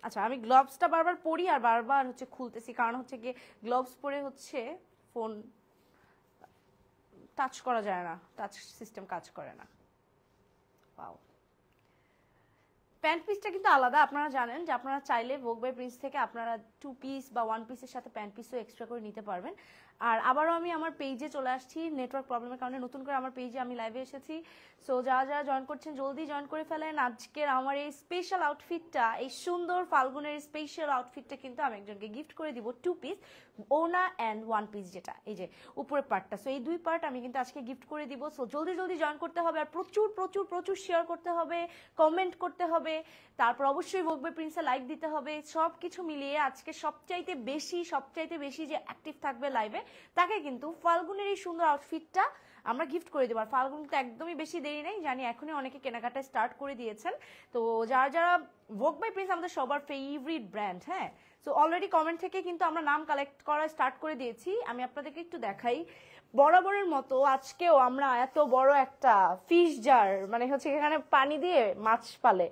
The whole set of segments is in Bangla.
আচ্ছা আমি গ্লোভসটা বারবার পরি আর বারবার হচ্ছে খুলতেছি, কারণ হচ্ছে কি গ্লোভস পরে হচ্ছে ফোন টাচ করা যায় না, টাচ সিস্টেম কাজ করে না। পাও প্যান্ট পিসটা কিন্তু আলাদা, আপনারা জানেন যে আপনারা চাইলে ভোগ বাই প্রিন্স থেকে আপনারা 2 পিস বা 1 পিসের সাথে প্যান্ট পিসও এক্সট্রা করে নিতে পারবেন। আর আবারও আমি আমার পেজে চলে আসছি, নেটওয়ার্ক প্রবলেমের কারণে নতুন করে আমার পেজে আমি লাইভে এসেছি। সো যারা যারা জয়েন করছেন জলদি জয়েন করে ফেলেন। আজকের আমার এই স্পেশাল আউটফিটটা, এই সুন্দর ফাল্গুনের স্পেশাল আউটফিটটা কিন্তু আমি একজনকে গিফট করে দিব 2 পিস ওনা অ্যান্ড 1 পিস, যেটা এই যে উপরের পার্টটা। সো এই 2 পার্ট আমি কিন্তু আজকে গিফট করে দিব। সো জলদি জলদি জয়েন করতে হবে আর প্রচুর প্রচুর প্রচুর শেয়ার করতে হবে, কমেন্ট করতে হবে, তারপর অবশ্যই ভোগ বাই প্রিন্সে লাইক দিতে হবে। সব কিছু মিলিয়ে আজকে সবচাইতে বেশি যে অ্যাক্টিভ থাকবে লাইভে তাকে কিন্তু ফাল্গুনের এই সুন্দর আউটফিটটা আমরা গিফট করে দেবো। আর ফাল্গুন তো একদমই বেশি দেরি নেই, জানি এখনই অনেকে কেনাকাটা স্টার্ট করে দিয়েছেন। তো যারা যারা ভোগ বাই প্রিন্স আমাদের সবার ফেভারিট ব্র্যান্ড, হ্যাঁ, সো অলরেডি কমেন্ট থেকে কিন্তু আমরা নাম কালেক্ট করা স্টার্ট করে দিয়েছি। আমি আপনাদেরকে একটু দেখাই, বরাবরের মতো আজকেও আমরা এত বড় একটা ফিশ জার, মানে হচ্ছে এখানে পানি দিয়ে মাছ পালে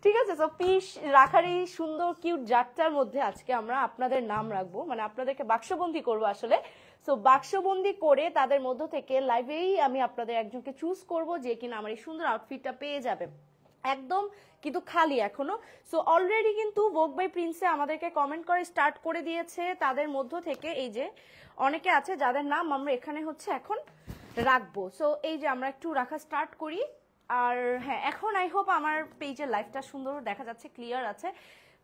ঠিক আছে, তো ফিশ রাখার এই সুন্দর কিউট জারটার মধ্যে আজকে আমরা আপনাদের নাম রাখবো, মানে আপনাদেরকে বাক্সবন্দি করবো আসলে। সো বাক্সবন্দি করে তাদের মধ্য থেকে লাইভেই আমি আপনাদের একজনকে চুজ করব যে কিনা আমার এই সুন্দর আউটফিটটা পেয়ে যাবে একদম কিন্তু খালি এখনো। সো অলরেডি কিন্তু ভোগ বাই প্রিন্সে আমাদেরকে কমেন্ট করে স্টার্ট করে দিয়েছে। তাদের মধ্য থেকে এই যে অনেকে আছে যাদের নাম আমরা এখানে হচ্ছে এখন রাখবো। সো এই যে আমরা একটু রাখা স্টার্ট করি। আর হ্যাঁ, এখন আই হোপ আমার পেজের লাইভটা সুন্দর দেখা যাচ্ছে, ক্লিয়ার আছে।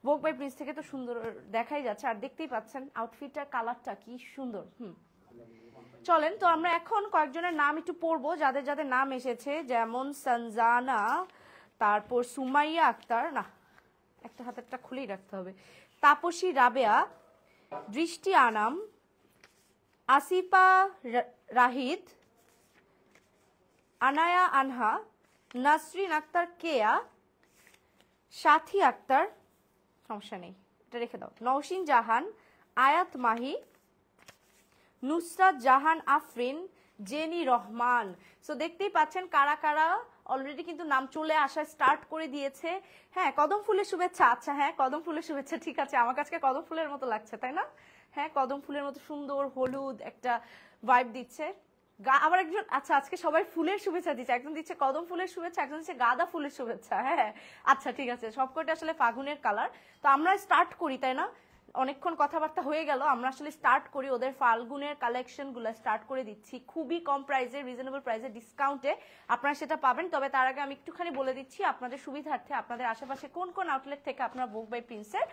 ভোগ বাই প্রিন্স থেকে তো সুন্দর দেখাই যাচ্ছে, আর দেখতেই পাচ্ছেন আউটফিটটার কালারটা কি সুন্দর। চলেন তো আমরা এখন কয়েকজনের নাম একটু পড়বো যাদের যাদের নাম এসেছে, যেমন সঞ্জানা, তারপর সুমাইয়া আক্তার, না একটা হাতেরটা খুলেই রাখতে হবে, তাপসী রাবেয়া, দৃষ্টি আনাম, আসিফা রাহিদ, আনায়া আনহা, নাসরিন আক্তার কেয়া, সাথী আক্তার, সমস্যা নেই এটা রেখে দাও, নওশিন জাহান, আয়াত মাহি, নুসরাত জাহান আফরিন, জেনি রহমান। সো দেখতেই পাচ্ছেন কারা কারা অলরেডি কিন্তু নাম চলে আসা স্টার্ট করে দিয়েছে। হ্যাঁ, কদম ফুলের শুভেচ্ছা। আচ্ছা হ্যাঁ, কদম ফুলের শুভেচ্ছা, ঠিক আছে, আমার কাছে কদম ফুলের মতো লাগছে তাই না? হ্যাঁ, কদম ফুলের মতো সুন্দর হলুদ একটা ভাইব দিচ্ছে। আবার একজন, আচ্ছা আজকে সবাই ফুলের শুভেচ্ছা দিচ্ছে, একজন দিচ্ছে কদম ফুলের শুভেচ্ছা, একজন দিচ্ছে গাঁদা ফুলের শুভেচ্ছা। হ্যাঁ আচ্ছা ঠিক আছে, সবকটা আসলে ফাগুনের কালার। তো আমরা স্টার্ট করি তাই না, অনেকক্ষণ কথাবার্তা হয়ে গেল, আমরা আসলে স্টার্ট করি। ওদের ফাল্গুনের কালেকশন গুলো স্টার্ট করে দিচ্ছি খুবই কম প্রাইসে, রিজনেবল প্রাইসে, ডিসকাউন্টে আপনারা সেটা পাবেন। তবে তার আগে আমি একটুখানি বলে দিচ্ছি আপনাদের সুবিধার্থে আপনাদের আশেপাশে কোন কোন আউটলেট থেকে আপনারা ভোগ বাই প্রিন্সের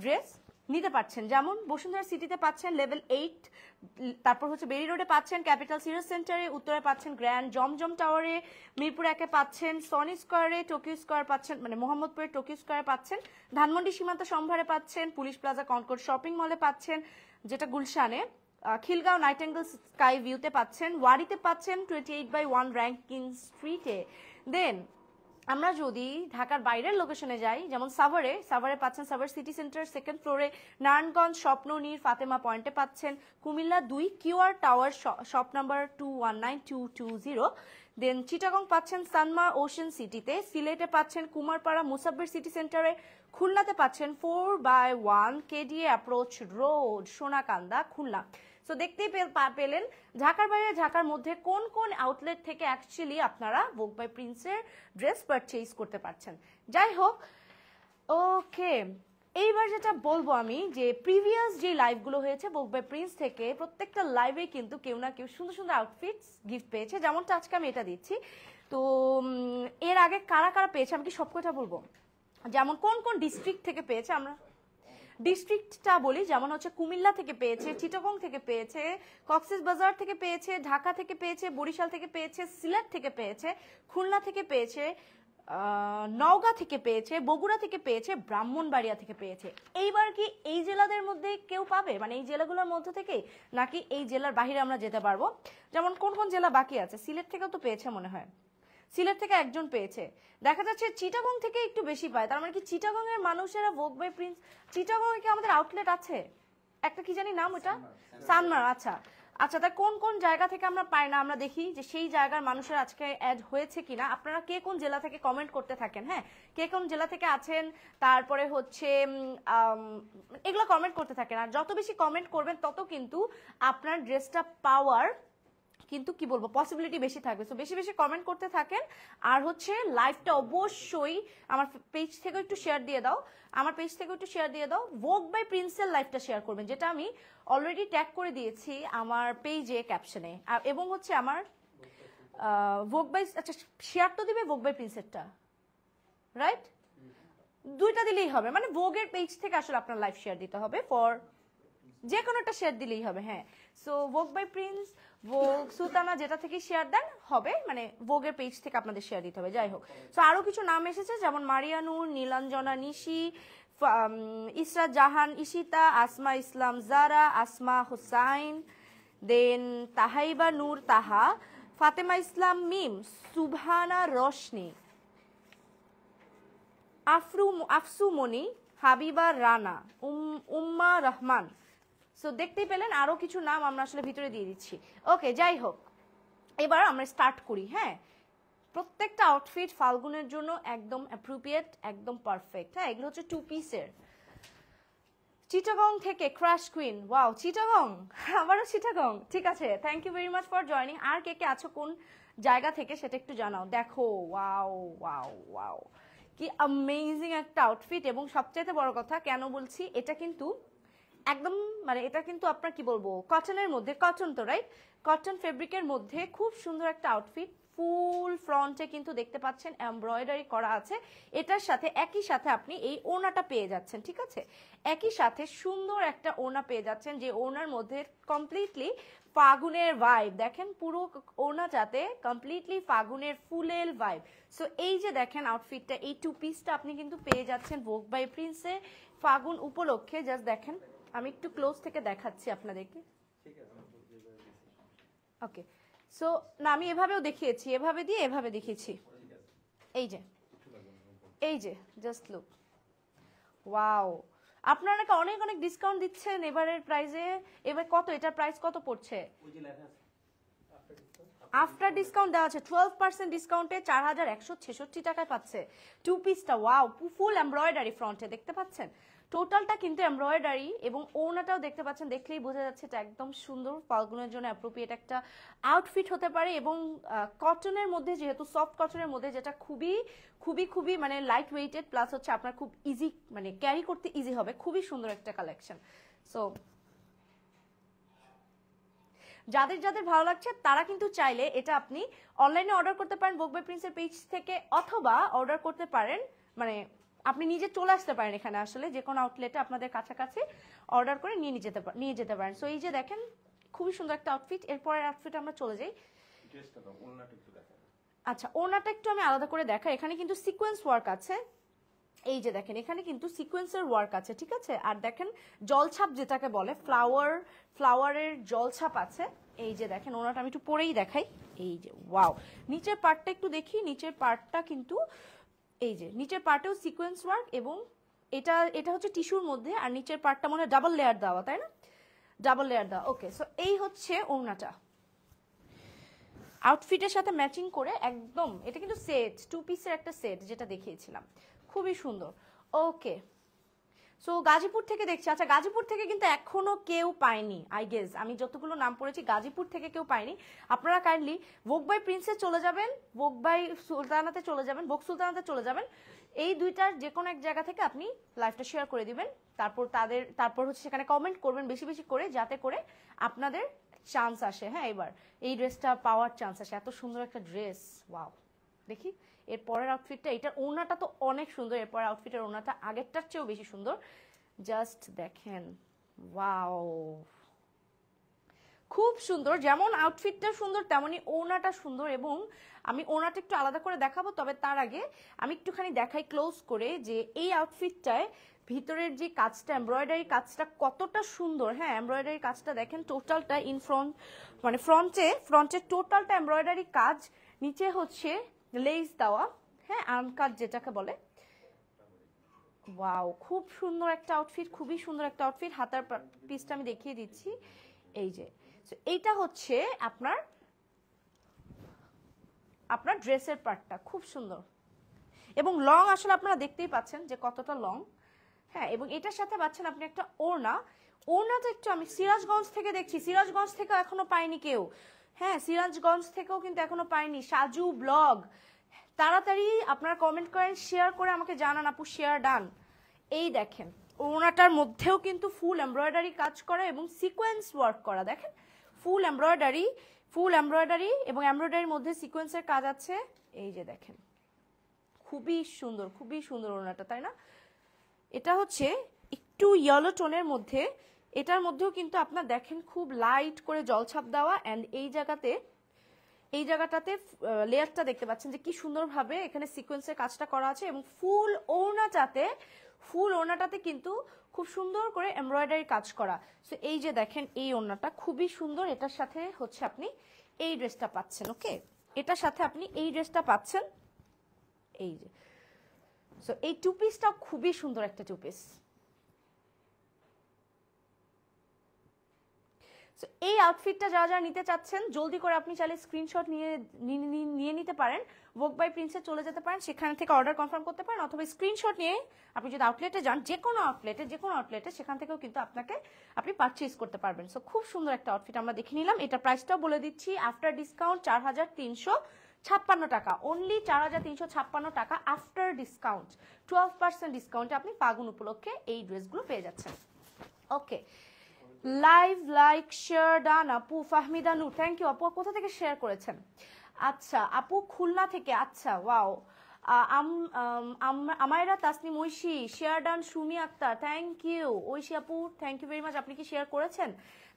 ড্রেস নিতে পারছেন। যেমন বসুন্ধরা সিটিতে পাচ্ছেন লেভেল 8, তারপর হচ্ছে বেরি রোডে পাচ্ছেন ক্যাপিটাল সিরিয়াস সেন্টারে, উত্তরে পাচ্ছেন গ্র্যান্ড জমজম টাওয়ারে, মিরপুর 1-এ পাচ্ছেন সনি স্কোয়ারে, টোকিও স্কোয়ার পাচ্ছেন, মানে মোহাম্মদপুরের টোকিও স্কোয়ারে পাচ্ছেন, ধানমন্ডি সীমান্ত সম্ভারে পাচ্ছেন, পুলিশ প্লাজা কনকর্ড শপিং মলে পাচ্ছেন যেটা গুলশানে, খিলগাঁও নাইটেঙ্গেল স্কাই ভিউতে পাচ্ছেন, ওয়ারিতে পাচ্ছেন 28/1 র্যাঙ্কিং স্ট্রিটে। দেন আমরা যদি ঢাকার বাইরের লোকেশনে যাই, যেমন সাভারে পাচ্ছেন সাভার সিটি সেন্টার 2nd ফ্লোরে, নারায়ণগঞ্জ স্বপ্ননীর ফাতেমা পয়েন্টে পাচ্ছেন, Comilla 2 QR tower shop number 219220। দেন চিটাগং পাচ্ছেন সানমা ওশান সিটিতে, সিলেটে পাচ্ছেন কুমারপাড়া মুসাব্বির সিটি সেন্টারে, খুলনাতে পাচ্ছেন 4/1 KDA approach road Sonakanda Khulna. So দেখতেই পেলেন ঢাকার বাইরে ঢাকার মধ্যে কোন কোন আউটলেট থেকে অ্যাকচুয়ালি আপনারা ভোগ বাই প্রিন্সের ড্রেস পারচেজ করতে পারছেন। যাই হোক, ওকে, এইবার যেটা বলবো আমি যে প্রিভিয়াস যে লাইভগুলো হয়েছে ভোগ বাই প্রিন্স থেকে, প্রত্যেকটা লাইভে কিন্তু কেউ না কেউ সুন্দর সুন্দর আউটফিটস গিফট পেয়েছে, যেমনটা আজকে আমি এটা দিচ্ছি। তো এর আগে কারা কারা পেয়েছে আমি কি সব কথা বলবো, যেমন কোন কোন ডিস্ট্রিক্ট থেকে পেয়েছে আমরা ডিস্ট্রিক্টটা বলি, যেমন হচ্ছে কুমিল্লা থেকে পেয়েছে, চিটাগং থেকে পেয়েছে, কক্সবাজার থেকে পেয়েছে, ঢাকা থেকে পেয়েছে, বরিশাল থেকে পেয়েছে, সিলেট থেকে পেয়েছে, খুলনা থেকে পেয়েছে, নওগাঁ থেকে পেয়েছে, বগুড়া থেকে পেয়েছে, ব্রাহ্মণবাড়িয়া থেকে পেয়েছে। এইবার কি এই জেলাদের মধ্যে কেউ পাবে, মানে এই জেলাগুলোর মধ্যে থেকে, নাকি এই জেলার বাইরে আমরা যেতে পারবো? যেমন কোন কোন জেলা বাকি আছে, সিলেট থেকেও তো পেয়েছে মনে হয়, সিলেট থেকে একজন পেয়েছে, দেখা যাচ্ছে চিটাগং থেকে একটু বেশি পায়। তার মানে কি চিটাগং এর মানুষেরা ভোগ বাই প্রিন্স, চিটাগং এ কি আমাদের আউটলেট আছে একটা কি জানি নাম ওটা, সানমার, আচ্ছা আচ্ছা, তা কোন কোন জায়গা থেকে আমরা পাই না আমরা দেখি যে সেই জায়গার মানুষের আজকে অ্যাড হয়েছে কিনা। আপনারা কে কোন জেলা থেকে কমেন্ট করতে থাকেন, হ্যাঁ, কে কোন জেলা থেকে আছেন, তারপরে হচ্ছে এগুলো কমেন্ট করতে থাকেন। আর যত বেশি কমেন্ট করবেন তত কিন্তু আপনার ড্রেসটা পাওয়ার কিন্তু কি বলবো পসিবিলিটি বেশি থাকবে। সো বেশি বেশি কমেন্ট করতে থাকেন। আর হচ্ছে লাইভটা অবশ্যই আমার পেজ থেকে একটু শেয়ার দিয়ে দাও, আমার পেজ থেকে একটু শেয়ার দিয়ে দাও। ভোগ বাই প্রিন্সের লাইভটা শেয়ার করবেন, যেটা আমি অলরেডি ট্যাগ করে দিয়েছি আমার পেজে ক্যাপশনে। এবং হচ্ছে আমার ভোগ বাই, আচ্ছা শেয়ার তো দিবে ভোগ বাই প্রিন্সেরটা, রাইট? দুইটা দিলেই হবে, মানে ভোগের পেজ থেকে আসলে আপনার লাইভ শেয়ার দিতে হবে, ফর যে কোনো একটা শেয়ার দিলেই হবে। হ্যাঁ, সো ভোগ বাই প্রিন্স, ভোগ সুলতানা যেটা থেকে শেয়ার দেন হবে, মানে ভোগের পেজ থেকে আপনাদের শেয়ার দিতে হবে। যাই হোক, সো আরো কিছু নাম এসেছে, যেমন মারিয়ানুর, নীলাঞ্জনা নিশি, ইসরাত জাহান, ইশিতা, আসমা ইসলাম জারা, আসমা হুসাইন, দেন তাহাইবা নূর তাহা, ফাতেমা ইসলাম মিম, সুবহানা রশনি, আফসু মনি, হাবিবা রানা, উম্মা রহমান। সো দেখতেই পেলেন আরো কিছু নাম আমরা আসলে ভিতরে দিয়ে দিচ্ছি। ওকে, যাই হোক, এবার আমরা স্টার্ট করি। হ্যাঁ, প্রত্যেকটা আউটফিট ফাল্গুনের জন্য একদম অ্যাপ্রোপ্রিয়েট, একদম পারফেক্ট। হ্যাঁ, এগুলো হচ্ছে 2 পিসের। চিটাগং থেকে ক্রাশ কুইন, ওয়াও, চিটাগং, আবারও চিটাগং, ঠিক আছে, thank you very much for joining. আর কে কে আছো কোন জায়গা থেকে সেটা একটু জানাও। দেখো, ওয়াও ওয়াও ওয়াও, কি অ্যামেজিং একটা আউটফিট। এবং সবচাইতে বড় কথা কেন বলছি, এটা কিন্তু একদম মানে এটা কিন্তু আপনার কি বলবো কটনের মধ্যে, কটন তো রাইট, কটন ফেব্রিকের মধ্যে খুব সুন্দর একটা আউটফিট। ফুল ফ্রন্টে কিন্তু দেখতে পাচ্ছেন এমব্রয়ডারি করা আছে। এটার সাথে একই সাথে আপনি এই ওড়নাটা পেয়ে যাচ্ছেন, ঠিক আছে, একই সাথে সুন্দর একটা ওড়না পেয়ে যাচ্ছেন, যে ওড়নার মধ্যে কমপ্লিটলি ফাগুনের ভাইব। দেখেন পুরো ওড়নাটাতে কমপ্লিটলি ফাগুনের ফুলের ভাইব। সো এই যে দেখেন আউটফিটটা, এই 2 পিসটা আপনি কিন্তু পেয়ে যাচ্ছেন ভোগ বাই প্রিন্সে ফাগুন উপলক্ষে। জাস্ট দেখেন, আমি একটু ক্লোজ থেকে দেখাচ্ছি আপনাদেরকে। ওকে, সো না আমি এভাবেও দেখিয়েছি, এভাবে দিয়ে এভাবে দেখিয়েছি। এই যে, এই যে জাস্ট লুক, ওয়াও। আপনারা নাকি অনেক অনেক ডিসকাউন্ট দিচ্ছেন এবারের প্রাইসে। এবার কত, এটার প্রাইস কত পড়ছে? আফটার ডিসকাউন্ট দেওয়া আছে 12% ডিসকাউন্টে 4166 টাকায় পাচ্ছে 2 পিসটা। ওয়াও, ফুল এমব্রয়ডারি ফ্রন্টে দেখতে পাচ্ছেন, টোটালটা কিন্তু এমব্রয়ডারি, এবং ওড়নাটাও দেখতে পাচ্ছেন, দেখলেই বোঝা যাচ্ছে এটা একদম সুন্দর ফাল্গুনের জন্য অ্যাপ্রোপ্রিয়েট একটা আউটফিট হতে পারে। এবং কটনের মধ্যে, যেহেতু সফট কটনের মধ্যে, যেটা খুবই খুবই খুবই মানে লাইট ওয়েটেড, প্লাস হচ্ছে আপনার খুব ইজি, মানে ক্যারি করতে ইজি হবে, খুবই সুন্দর একটা কালেকশন। সো যাদের যাদের ভালো লাগছে তারা কিন্তু চাইলে এটা আপনি অনলাইনে অর্ডার করতে পারেন ভোগ বাই প্রিন্সের পেজ থেকে, অথবা অর্ডার করতে পারেন মানে আপনি নিজে চলে আসতে পারেন এখানে, আসলে যে কোনো আউটলেটে আপনাদের কাছাকাছি অর্ডার করে নিয়ে যেতে পারেন। সো এই যে দেখেন খুবই সুন্দর একটা আউটফিট। এরপরের আউটফিট আমরা চলে যাই। আচ্ছা, ওড়নাটা একটু আমি আলাদা করে দেখাই। এখানে কিন্তু সিকোয়েন্স ওয়ার্ক আছে, এই যে দেখেন এখানে কিন্তু সিকোয়েন্সের ওয়ার্ক আছে, ঠিক আছে। আর দেখেন জলছাপ যেটাকে বলে, ফ্লাওয়ারের জলছাপ আছে। এই যে দেখেন ওনাটা আমি একটু পরেই দেখাই। এই যে ওয়াও, নিচের পার্টটা একটু দেখি। নিচের পার্টটা কিন্তু এই যে নিচের পার্টেও সিকোয়েন্স ওয়ার্ক, এবং এটা হচ্ছে টিস্যুর মধ্যে, আর নিচের পার্টটা মনে হয় ডাবল লেয়ার দেওয়া, তাই না? ডাবল লেয়ার দেওয়া। ওকে, সো এই হচ্ছে ওড়নাটা আউটফিটের সাথে ম্যাচিং করে একদম। এটা কিন্তু সেট, 2 পিসের একটা সেট যেটা দেখিয়েছিলাম, খুবই সুন্দর। ওকে, সো গাজীপুর থেকে দেখছি। আচ্ছা, গাজীপুর থেকে কিন্তু এখনো কেউ পায়নি, আই গেস আমি যতগুলো নাম পড়েছি গাজীপুর থেকে কেউ পায়নি। আপনারা কাইন্ডলি ভোগ বাই প্রিন্সে চলে যাবেন, ভোগ বাই সুলতানাতে চলে যাবেন, ভোগ সুলতানাতে চলে যাবেন। এই দুইটার যে কোনো এক জায়গা থেকে আপনি লাইভটা শেয়ার করে দিবেন, তারপর হচ্ছে সেখানে কমেন্ট করবেন বেশি বেশি করে, যাতে করে আপনাদের চান্স আসে। হ্যাঁ, এবার এই ড্রেসটা পাওয়ার চান্স আসে। এত সুন্দর একটা ড্রেস, ওয়াও। দেখি এর পরের আউটফিটটা, এটার ওড়নাটা তো অনেক সুন্দর। এরপরের আউটফিটের ওড়নাটা আগেরটার চেয়েও বেশি সুন্দর। জাস্ট দেখেন, ওয়াও, খুব সুন্দর। যেমন আউটফিটটা সুন্দর তেমনি ওড়নাটা সুন্দর। এবং আমি ওড়নাটা একটু আলাদা করে দেখাবো, তবে তার আগে আমি একটুখানি দেখাই ক্লোজ করে যে এই আউটফিটটায় ভিতরের যে কাজটা, এমব্রয়ডারি কাজটা কতটা সুন্দর। হ্যাঁ, এমব্রয়ডারি কাজটা দেখেন, টোটালটা ইন ফ্রন্ট, মানে ফ্রন্টে টোটালটা এমব্রয়ডারি কাজ, নিচে হচ্ছে লেস দেওয়া, হ্যাঁ, আনকাট যেটাকে বলে। ওয়াও, খুব সুন্দর একটা আউটফিট, খুবই সুন্দর একটা আউটফিট। হাতার পিসটা আমি দেখিয়ে দিচ্ছি, এই যে। এইটা হচ্ছে আপনার আপনার ড্রেসের পার্টটা, খুব সুন্দর এবং লং, আসলে আপনারা দেখতেই পাচ্ছেন যে কতটা লং। হ্যাঁ, এবং এটার সাথে পাচ্ছেন আপনি একটা ওড়না। ওড়নাটা একটু আমি সিরাজগঞ্জ থেকে দেখছি, সিরাজগঞ্জ থেকে এখনো পাইনি কেউ। হ্যাঁ, সিরাজগঞ্জ থেকেও কিন্তু এখনো পাইনি। সাজু ব্লগ, তাড়াতাড়ি আপনারা কমেন্ট করেন, শেয়ার করে আমাকে জানান আপু শেয়ার ডান। এই দেখেন ওড়নাটার মধ্যেও কিন্তু ফুল এমব্রয়ডারি কাজ করা এবং সিকোয়েন্স ওয়ার্ক করা, দেখেন ফুল এমব্রয়ডারি, ফুল এমব্রয়ডারি এবং এমব্রয়ডারির মধ্যে সিকোয়েন্সের কাজ আছে। এই যে দেখেন খুবই সুন্দর, খুবই সুন্দর ওড়নাটা, তাই না? এটা হচ্ছে একটু ইয়েলো টোনের মধ্যে, এটার মধ্যেও কিন্তু আপনার দেখেন খুব লাইট করে জলছাপ দেওয়া, অ্যান্ড এই জায়গাটাতে লেয়ারটা দেখতে পাচ্ছেন যে কি সুন্দরভাবে এখানে সিকোয়েন্সের কাজটা করা আছে এবং ফুল ওড়নাটাতে কিন্তু খুব সুন্দর করে এমব্রয়ডারি কাজ করা। সো এই যে দেখেন এই ওড়নাটা খুবই সুন্দর, এটার সাথে হচ্ছে আপনি এই ড্রেসটা পাচ্ছেন। ওকে, এটার সাথে আপনি এই ড্রেসটা পাচ্ছেন। এই যে সো এই টু পিসটা খুবই সুন্দর একটা টু পিস। এই আউটফিটটা যারা যারা নিতে চাচ্ছেন জলদি করে আপনি চাইলে স্ক্রিনশট নিয়ে নিতে পারেন, ভোগ বাই প্রিন্সে চলে যেতে পারেন, সেখান থেকে অর্ডার কনফার্ম করতে পারেন, অথবা স্ক্রিনশট নিয়ে আপনি যদি আউটলেটে যান, যে কোনো আউটলেটে সেখান থেকেও কিন্তু আপনি পারচেজ করতে পারবেন। সো খুব সুন্দর একটা আউটফিট আমরা দেখে নিলাম। এটা প্রাইসটাও বলে দিচ্ছি, আফটার ডিসকাউন্ট 4356 টাকা, অনলি 4356 টাকা আফটার ডিসকাউন্ট। 12% ডিসকাউন্টে আপনি ফাগুন উপলক্ষে এই ড্রেসগুলো পেয়ে যাচ্ছেন। ওকে, লাইভ লাইক শেয়ার ডান আপু। ফাহমিদা নূর, থ্যাংক ইউ আপু। কোথা থেকে শেয়ার করেছেন? আচ্ছা আপু খুলনা থেকে, আচ্ছা wow. Amayra Tasnim Oishi share done. Sumi Akter, thank you. Oishi আপু থ্যাংক ইউ ভেরি মাচ, আপনি কি শেয়ার করেছেন?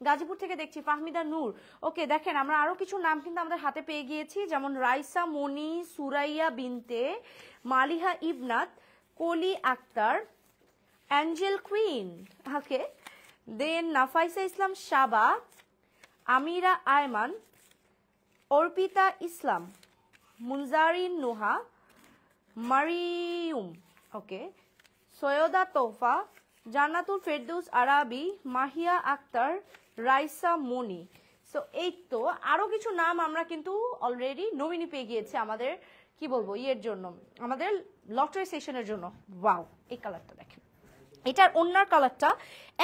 গাজীপুর থেকে দেখছি ফাহমিদা নূর। ওকে, দেখেন আমরা আরো কিছু নাম কিন্তু আমাদের হাতে পেয়ে গিয়েছি, যেমন রাইসা মনি, সুরাইয়া বিনতে, মালিহা ইবনাত, কলি আক্তার, অ্যাঞ্জেল কুইন, ওকে, দেন নাফাইসা ইসলাম শাবা, আমিরা আয়মান, অর্পিতা ইসলাম, মুনজারিন নোহা, মারিয়ুম, ওকে, সৈয়দা তোফা, জান্নাতুল ফেরদৌস আরাবি, মাহিয়া আক্তার, রাইসা মনি। সো এই তো আরো কিছু নাম আমরা কিন্তু অলরেডি নমিনি পেয়ে গিয়েছি আমাদের কি বলবো ইয়ের জন্য, আমাদের লটারি সেশনের জন্য। ওয়াও, এই কালারটা দেখেন, এটার ওড়নার কালারটা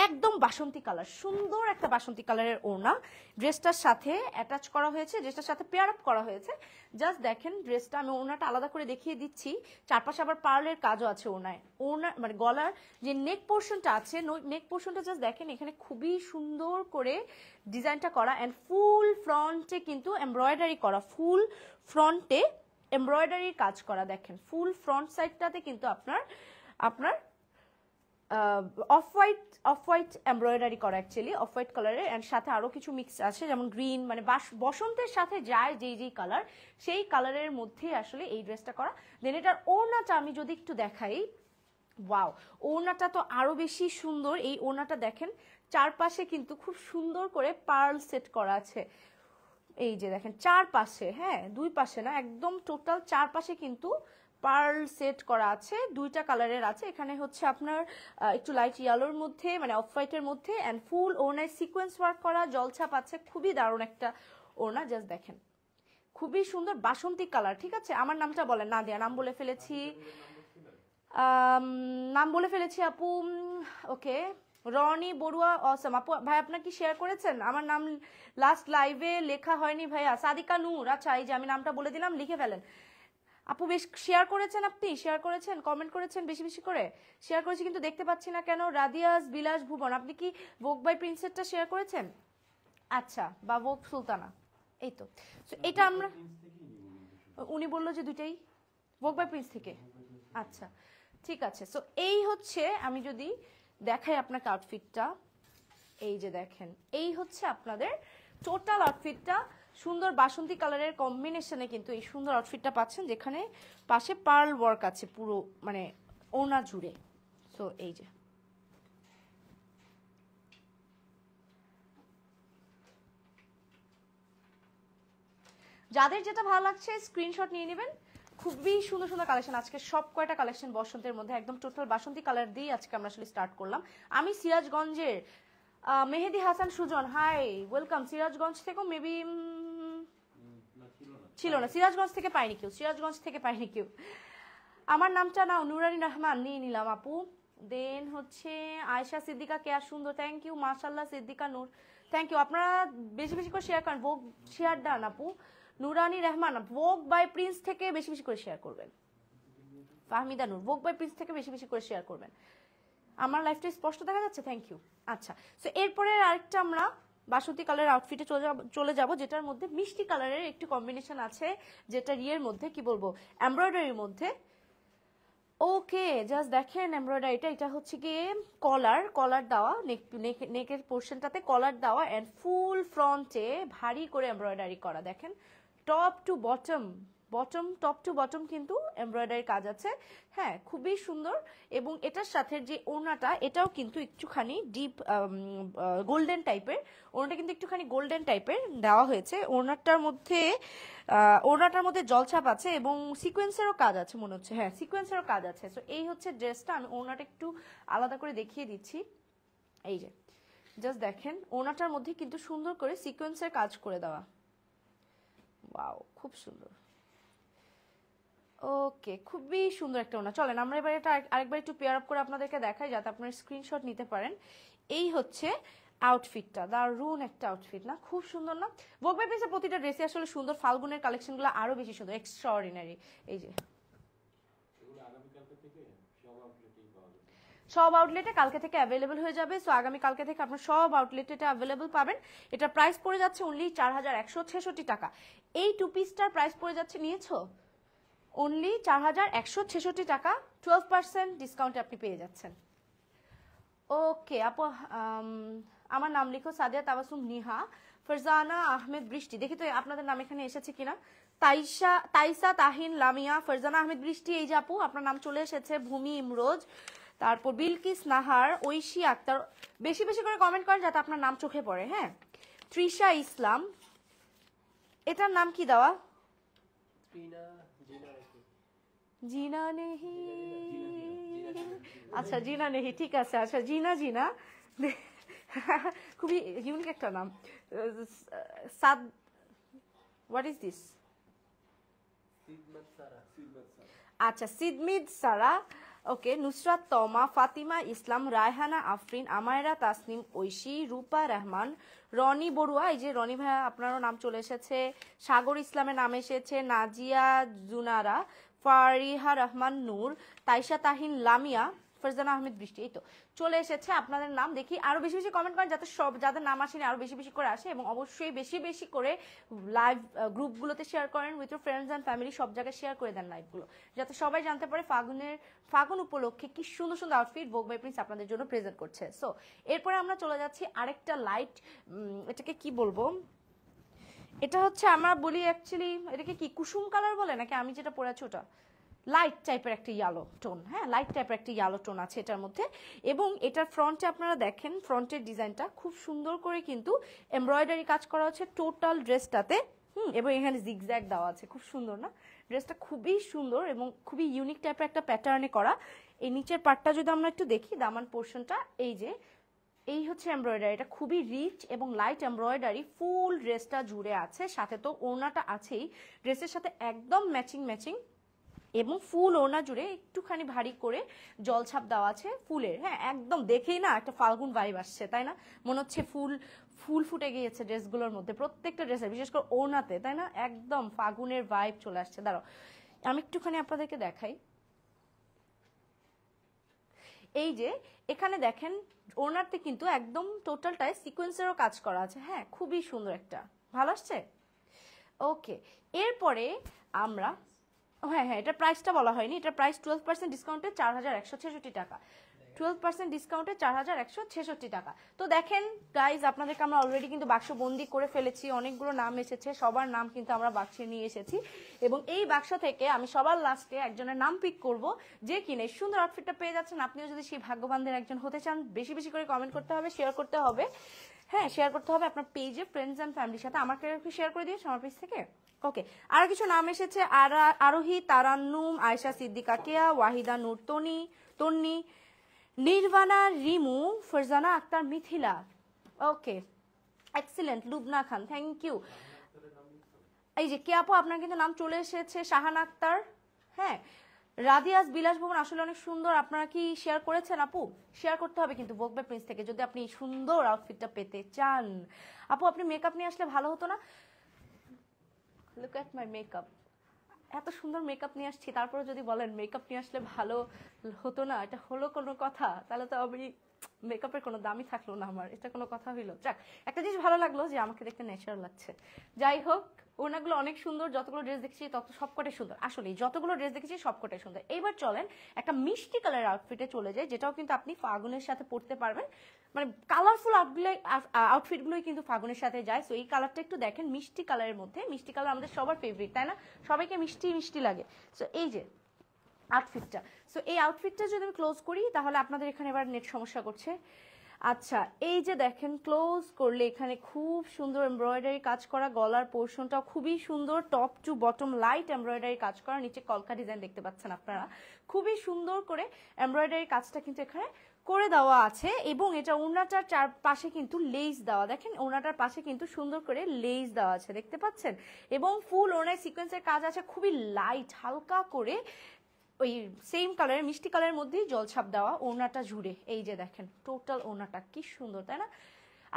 একদম বাসন্তী কালার, সুন্দর একটা বাসন্তী কালারের ওড়না ড্রেসটার সাথে অ্যাটাচ করা হয়েছে, ড্রেসটার সাথে পেয়ার আপ করা হয়েছে। জাস্ট দেখেন ড্রেসটা, আমি ওড়নাটা আলাদা করে দেখিয়ে দিচ্ছি, চারপাশে আবার পার্লের কাজও আছে ওড়নায়। ওড়না মানে গলার যে নেক পোর্শনটা আছে, নেক পোর্শনটা জাস্ট দেখেন এখানে খুবই সুন্দর করে ডিজাইনটা করা, অ্যান্ড ফুল ফ্রন্টে কিন্তু এমব্রয়ডারি করা, ফুল ফ্রন্টে এমব্রয়ডারির কাজ করা। দেখেন ফুল ফ্রন্ট সাইডটাতে কিন্তু আপনার অফ হোয়াইট এমব্রয়ডারি করা, অ্যাকচুয়ালি অফ হোয়াইট কালারের, অ্যান্ড সাথে আরো কিছু মিক্স আছে, যেমন গ্রিন, মানে বসন্তের সাথে যায় যেই কালার, সেই কালারের মধ্যে আসলে এই ড্রেসটা করা। দেন এটার ওড়নাটা আমি যদি একটু দেখাই, ওয়াও, ওড়নাটা তো আরো বেশি সুন্দর। এই ওড়নাটা দেখেন চারপাশে কিন্তু খুব সুন্দর করে পার্ল সেট করা আছে। এই যে দেখেন চারপাশে, হ্যাঁ দুই পাশে না, একদম টোটাল চারপাশে কিন্তু পার্ল সেট করা আছে, দুইটা কালারের আছে। এখানে হচ্ছে আপনার একটু লাইট ইয়েলোর মধ্যে, মানে অফ হোয়াইটের মধ্যে, অ্যান্ড ফুল ওড়নায় সিকোয়েন্স ওয়ার্ক করা, জলছাপ আছে, খুবই দারুণ একটা ওড়না। জাস্ট দেখেন খুবই সুন্দর বাসন্তী কালার। ঠিক আছে, আমার নামটা বলেন, না দেয়া নাম বলে ফেলেছি, আপু। ওকে, রনি বড়ুয়া অসম আপু, ভাই আপনার কি শেয়ার করেছেন? আমার নাম লাস্ট লাইভে লেখা হয়নি ভাইয়া। সাদিকা নূর, আচ্ছা এই যে আমি নামটা বলে দিলাম, লিখে ফেলেন আপু। বেশ শেয়ার করেছেন, আপনি শেয়ার করেছেন, কমেন্ট করেছেন বেশি বেশি করে। শেয়ার করেছি কিন্তু দেখতে পাচ্ছি না কেন। রাদিয়াস বিলাস ভুবন, আপনি কি ভোগ বাই প্রিন্সেসটা শেয়ার করেছেন? আচ্ছা, বা ভোগ সুলতানা, এই তো। এটা আমরা, উনি বললো যে দুইটাই ভোগ বাই প্রিন্স থেকে। আচ্ছা ঠিক আছে। সো এই হচ্ছে, আমি যদি দেখাই আপনাকে আউটফিটটা, এই যে দেখেন এই হচ্ছে আপনাদের টোটাল আউটফিটটা। সুন্দর বাসন্তী কালারের কম্বিনেশনে কিন্তু এই সুন্দর আউটফিটটা পাচ্ছেন, যেখানে পাশে পার্ল ওয়ার্ক আছে পুরো মানে ওড়না জুড়ে। সো এই যে যাদের যেটা ভালো লাগছে স্ক্রিনশট নিয়ে নেবেন। খুবই সুন্দর সুন্দর কালেকশন আজকে, সব কয়টা কালেকশন বসন্তের মধ্যে, একদম টোটাল বাসন্তী কালার দিয়ে আজকে আমরা আসলে স্টার্ট করলাম। আমি সিরাজগঞ্জের মেহেদি হাসান সুজন, হাই ওয়েলকাম। সিরাজগঞ্জ থেকেও মেবি ছিল না, সিরাজগঞ্জ থেকে পাইনি কেউ, সিরাজগঞ্জ থেকে পাইনি কেউ। আমার নামটা নাও, নুরানি রহমান, নিয়ে নিলাম আপু। দেন হচ্ছে আয়েশা সিদ্দিকা কেয়া, সুন্দর, থ্যাংক ইউ। মাশাল্লাহ সিদ্দিকা নূর, থ্যাংক ইউ। আপনারা বেশি বেশি করে শেয়ার করেন, ভোগ শেয়ার ডান আপু। নুরানি রহমান, ভোগ বাই প্রিন্স থেকে বেশি বেশি করে শেয়ার করবেন। ফাহমিদা নূর, ভোগ বাই প্রিন্স থেকে বেশি বেশি করে শেয়ার করবেন। আমার লাইফটা স্পষ্ট দেখা যাচ্ছে, থ্যাংক ইউ। আচ্ছা, সো এরপরে আরেকটা আমরা বাসন্তী কালারের আউটফিটে চলে যাব, যেটার মধ্যে মিষ্টি কালারের একটি কম্বিনেশন আছে, যেটা ইয়ের মধ্যে কি বলবো, এমব্রয়ডারির মধ্যে। ওকে, জাস্ট দেখেন এমব্রয়ডারিটা, এটা হচ্ছে গিয়ে কলার দেওয়া, নেকের পোর্শনটাতে কলার দেওয়া, এন্ড ফুল ফ্রন্টে ভারী করে এমব্রয়ডারি করা। দেখেন টপ টু বটম কিন্তু এমব্রয়ডারি কাজ আছে। হ্যাঁ, খুবই সুন্দর। এবং এটার সাথে যে ওড়নাটা, এটাও কিন্তু একটুখানি ডিপ গোল্ডেন টাইপের, ওড়নাটা কিন্তু একটুখানি গোল্ডেন টাইপের দেওয়া হয়েছে। ওড়নাটার মধ্যে জলছাপ আছে এবং সিকোয়েন্সেরও কাজ আছে মনে হচ্ছে, হ্যাঁ সিকোয়েন্সেরও কাজ আছে। সো এই হচ্ছে ড্রেসটা। আমি ওড়নাটা একটু আলাদা করে দেখিয়ে দিচ্ছি। এই যে জাস্ট দেখেন, ওড়নাটার মধ্যে কিন্তু সুন্দর করে সিকোয়েন্সের কাজ করে দেওয়া। ওয়াও, খুব সুন্দর। ওকে, খুবই সুন্দর একটা ওড়না। চলেন আমরা এবার এটা আরেকবার একটু পেয়ার আপ করে আপনাদেরকে দেখাই, যাতে আপনারা স্ক্রিনশট নিতে পারেন। এই হচ্ছে আউটফিটটা, দারুণ একটা আউটফিট না, খুব সুন্দর না? ভোগ বাই প্রিন্সের প্রতিটা ড্রেসে আসলে সুন্দর, ফাল্গুনের কালেকশনগুলো আরো বেশি সুন্দর, এক্সট্রাঅর্ডিনারি। এই যে সব আউটলেটে কালকে থেকে অ্যাভেলেবল হয়ে যাবে। সো আগামী কালকে থেকে আপনার সব আউটলেটে এটা অ্যাভেলেবল পাবেন। এটা প্রাইস পড়ে যাচ্ছে অনলি 4166 টাকা। এই টু পিসটার প্রাইস পড়ে যাচ্ছে, নিয়েছো, অনলি 4166 টাকা। 12% ডিসকাউন্টে আপনি পেয়ে যাচ্ছেন। ওকে আপু, আমার নাম লিখো, সাদিয়া তাবাসুম নিহা, ফারজানা আহমেদ বৃষ্টি। দেখি তো আপনাদের নাম এখানে এসেছে কিনা। তাইসা তাহিন লামিয়া, ফারজানা আহমেদ বৃষ্টি, এই যে আপু আপনার নাম চলে এসেছে। ভূমি ইমরোজ, তারপর বিলকিস নাহার, ঐশী আক্তার। বেশি বেশি করে কমেন্ট করেন যাতে আপনার নাম চোখে পড়ে। হ্যাঁ, তৃষা ইসলাম, এটার নাম কি দেওয়া? জিনা নেহি, আচ্ছা জিনা নেহি, ঠিক আছে। আচ্ছা জিনা খুবই ইউনিক একটা নাম। সাদ, হোয়াট ইজ দিস? আচ্ছা, সিদমিদ সারা। ওকে, নুসরাত তমা, ফাতিমা ইসলাম, রায়হানা আফরিন, আমায়রা তাসনিম, ঐশী, রূপা রহমান, রনি বড়ুয়া, এই যে রনি ভাইয়া আপনারও নাম চলে এসেছে। সাগর ইসলামের নাম এসেছে। নাজিয়া জুনারা, ফারিহা রহমান নূর, তাইসা তাহিন লামিয়া, ফারজানা আহমেদ বৃষ্টি, এই তো চলে এসেছে আপনাদের নাম। দেখি আরো বেশি বেশি কমেন্ট করেন যাতে সব যাদের নাম আসেনি আরো বেশি বেশি করে আসে। এবং অবশ্যই বেশি বেশি করে লাইভ গ্রুপগুলোতে শেয়ার করেন, with your friends and family, সব জায়গায় শেয়ার করে দেন লাইভগুলো, যাতে সবাই জানতে পারে ফাগুন উপলক্ষে কি সুন্দর সুন্দর আউটফিট ভোগ বাই প্রিন্স আপনাদের জন্য প্রেজেন্ট করছে। সো এরপরে আমরা চলে যাচ্ছি আরেকটা লাইট, এটাকে কি বলবো, এটা হচ্ছে আমরা বলি অ্যাকচুয়ালি এটাকে কি কুসুম কালার বলে নাকি, আমি যেটা পরে আছি ওটা লাইট টাইপের একটা ইয়েলো টোন। হ্যাঁ, লাইট টাইপের একটা ইয়েলো টোন আছে এটার মধ্যে। এবং এটার ফ্রন্টে আপনারা দেখেন, ফ্রন্টের ডিজাইনটা খুব সুন্দর করে কিন্তু এমব্রয়ডারি কাজ করা হচ্ছে টোটাল ড্রেসটাতে। এবং এখানে জিগজ্যাগ দেওয়া আছে, খুব সুন্দর না? ড্রেসটা খুবই সুন্দর এবং খুবই ইউনিক টাইপের একটা প্যাটার্নে করা। এই নিচের পার্টটা যদি আমরা একটু দেখি, দামান পোর্শনটা, এই যে এই হচ্ছে এমব্রয়ডারি, এটা খুবই রিচ এবং লাইট এমব্রয়ডারি ফুল ড্রেসটা জুড়ে আছে। সাথে তো ওড়নাটা আছেই, ড্রেসের সাথে একদম ম্যাচিং এবং ফুল ওড়না জুড়ে একটুখানি ভারী করে জলছাপ দেওয়া আছে ফুলের। হ্যাঁ, একদম দেখেই না একটা ফাল্গুন ভাইব আসছে, তাই না? মনে হচ্ছে ফুল ফুটে গিয়েছে ড্রেসগুলোর মধ্যে, প্রত্যেকটা ড্রেসের, বিশেষ করে ওড়নাতে, তাই না? একদম ফাগুনের ভাইব চলে আসছে। দাঁড়াও আমি একটুখানি আপনাদেরকে দেখাই। এই যে এখানে দেখেন ওড়নাতে কিন্তু একদম টোটালটায় সিকোয়েন্সেরও কাজ করা আছে। হ্যাঁ, খুবই সুন্দর একটা, ভালো আসছে। ওকে, এরপরে আমরা, হ্যাঁ এটা প্রাইসটা বলা হয়নি, এটা প্রাইস 12% ডিসকাউন্টে 4166 টাকা। 12% ডিসকাউন্টে 4166 টাকা। তো দেখেন গাইজ, আপনাদেরকে আমরা অলরেডি কিন্তু বাক্স বন্দি করে ফেলেছি, অনেকগুলো নাম এসেছে, সবার নাম কিন্তু আমরা বাক্সে নিয়ে এসেছি। এবং এই বাক্স থেকে আমি সবার লাস্টে একজনের নাম পিক করব, যে কিনে সুন্দর আউটফিটটা পেয়ে যাচ্ছেন। আপনিও যদি সেই ভাগ্যবানদের একজন হতে চান, বেশি বেশি করে কমেন্ট করতে হবে, শেয়ার করতে হবে। হ্যাঁ, শেয়ার করতে হবে আপনার পেজে, ফ্রেন্ডস অ্যান্ড ফ্যামিলির সাথে। আমাকে একটু শেয়ার করে দিয়েছে আমার পেজ থেকে। ওকে, আরো কিছু নাম এসেছে, Arohi Tarannum, Ayesha Siddika Keya, Wahida Noor Tanni, Nirbana Rimu, Farzana Akter Mithila. Okay, excellent. Lubna Khan, thank you. এই যে কে আপু, আপনার কিন্তু নাম চলে এসেছে, শাহান আক্তার। হ্যাঁ, রাদিয়াস বিলাসভবন আসলে অনেক সুন্দর। আপনারা কি শেয়ার করেছেন আপু? শেয়ার করতে হবে কিন্তু ভোগ বাই প্রিন্স থেকে যদি আপনি সুন্দর আউটফিটটা পেতে চান। আপু আপনি মেকআপ নিয়ে আসলে ভালো হতো না? লুক এট মাই মেকআপ, এত সুন্দর মেকআপ নিয়ে আসছি, তারপরে যদি বলেন মেকআপ নিয়ে আসলে ভালো হতো না, এটা হলো কোনো কথা? তাহলে তো আমি মেকআপের কোনো দামই থাকলো না আমার, এটা কোনো কথা হইলো? যাক, একটা জিনিস ভালো লাগলো যে আমাকে দেখতে ন্যাচারাল লাগছে। যাই হোক, ওনাগুলো অনেক সুন্দর, যতগুলো ড্রেস দেখেছি তত সবকটাই সুন্দর। আসলে যতগুলো ড্রেস দেখেছি সবকটাই সুন্দর। এইবার চলেন একটা মিষ্টি কালার আউটফিটে চলে যায়, যেটাও কিন্তু আপনি ফাগুনের সাথে পরতে পারবেন। মানে কালারফুল আউটফিটগুলোই কিন্তু ফাগুনের সাথে যায়। সো এই কালারটা একটু দেখেন, মিষ্টি কালারের মধ্যে। মিষ্টি কালার আমাদের সবার ফেভারিট, তাই না? সবাইকে মিষ্টি মিষ্টি লাগে। সো এই যে আউটফিটটা, সো এই আউটফিটটা যদি আমি ক্লোজ করি তাহলে আপনাদের এখানে এবার নেট সমস্যা করছে। আচ্ছা, এই যে দেখেন, ক্লোজ করলে এখানে খুব সুন্দর এমব্রয়ডারি কাজ করা, গলার পোর্শনটাও খুবই সুন্দর, top to bottom light embroidery কাজ করা, নিচে কলকা ডিজাইন দেখতে পাচ্ছেন আপনারা। খুবই সুন্দর করে এমব্রয়ডারি কাজটা কিন্তু এখানে করে দেওয়া আছে। এবং এটা ওড়নাটার চারপাশে কিন্তু লেস দেওয়া, দেখেন ওড়নাটার পাশে কিন্তু সুন্দর করে লেস দেওয়া আছে, দেখতে পাচ্ছেন। এবং ফুল ওড়নায় সিকোয়েন্সের কাজ আছে, খুবই লাইট হালকা করে ওই সেম কালারের মিষ্টি কালারের মধ্যেই জলছাপ দেওয়া ওড়নাটা জুড়ে। এই যে দেখেন টোটাল ওড়নাটা কি সুন্দর, তাই না?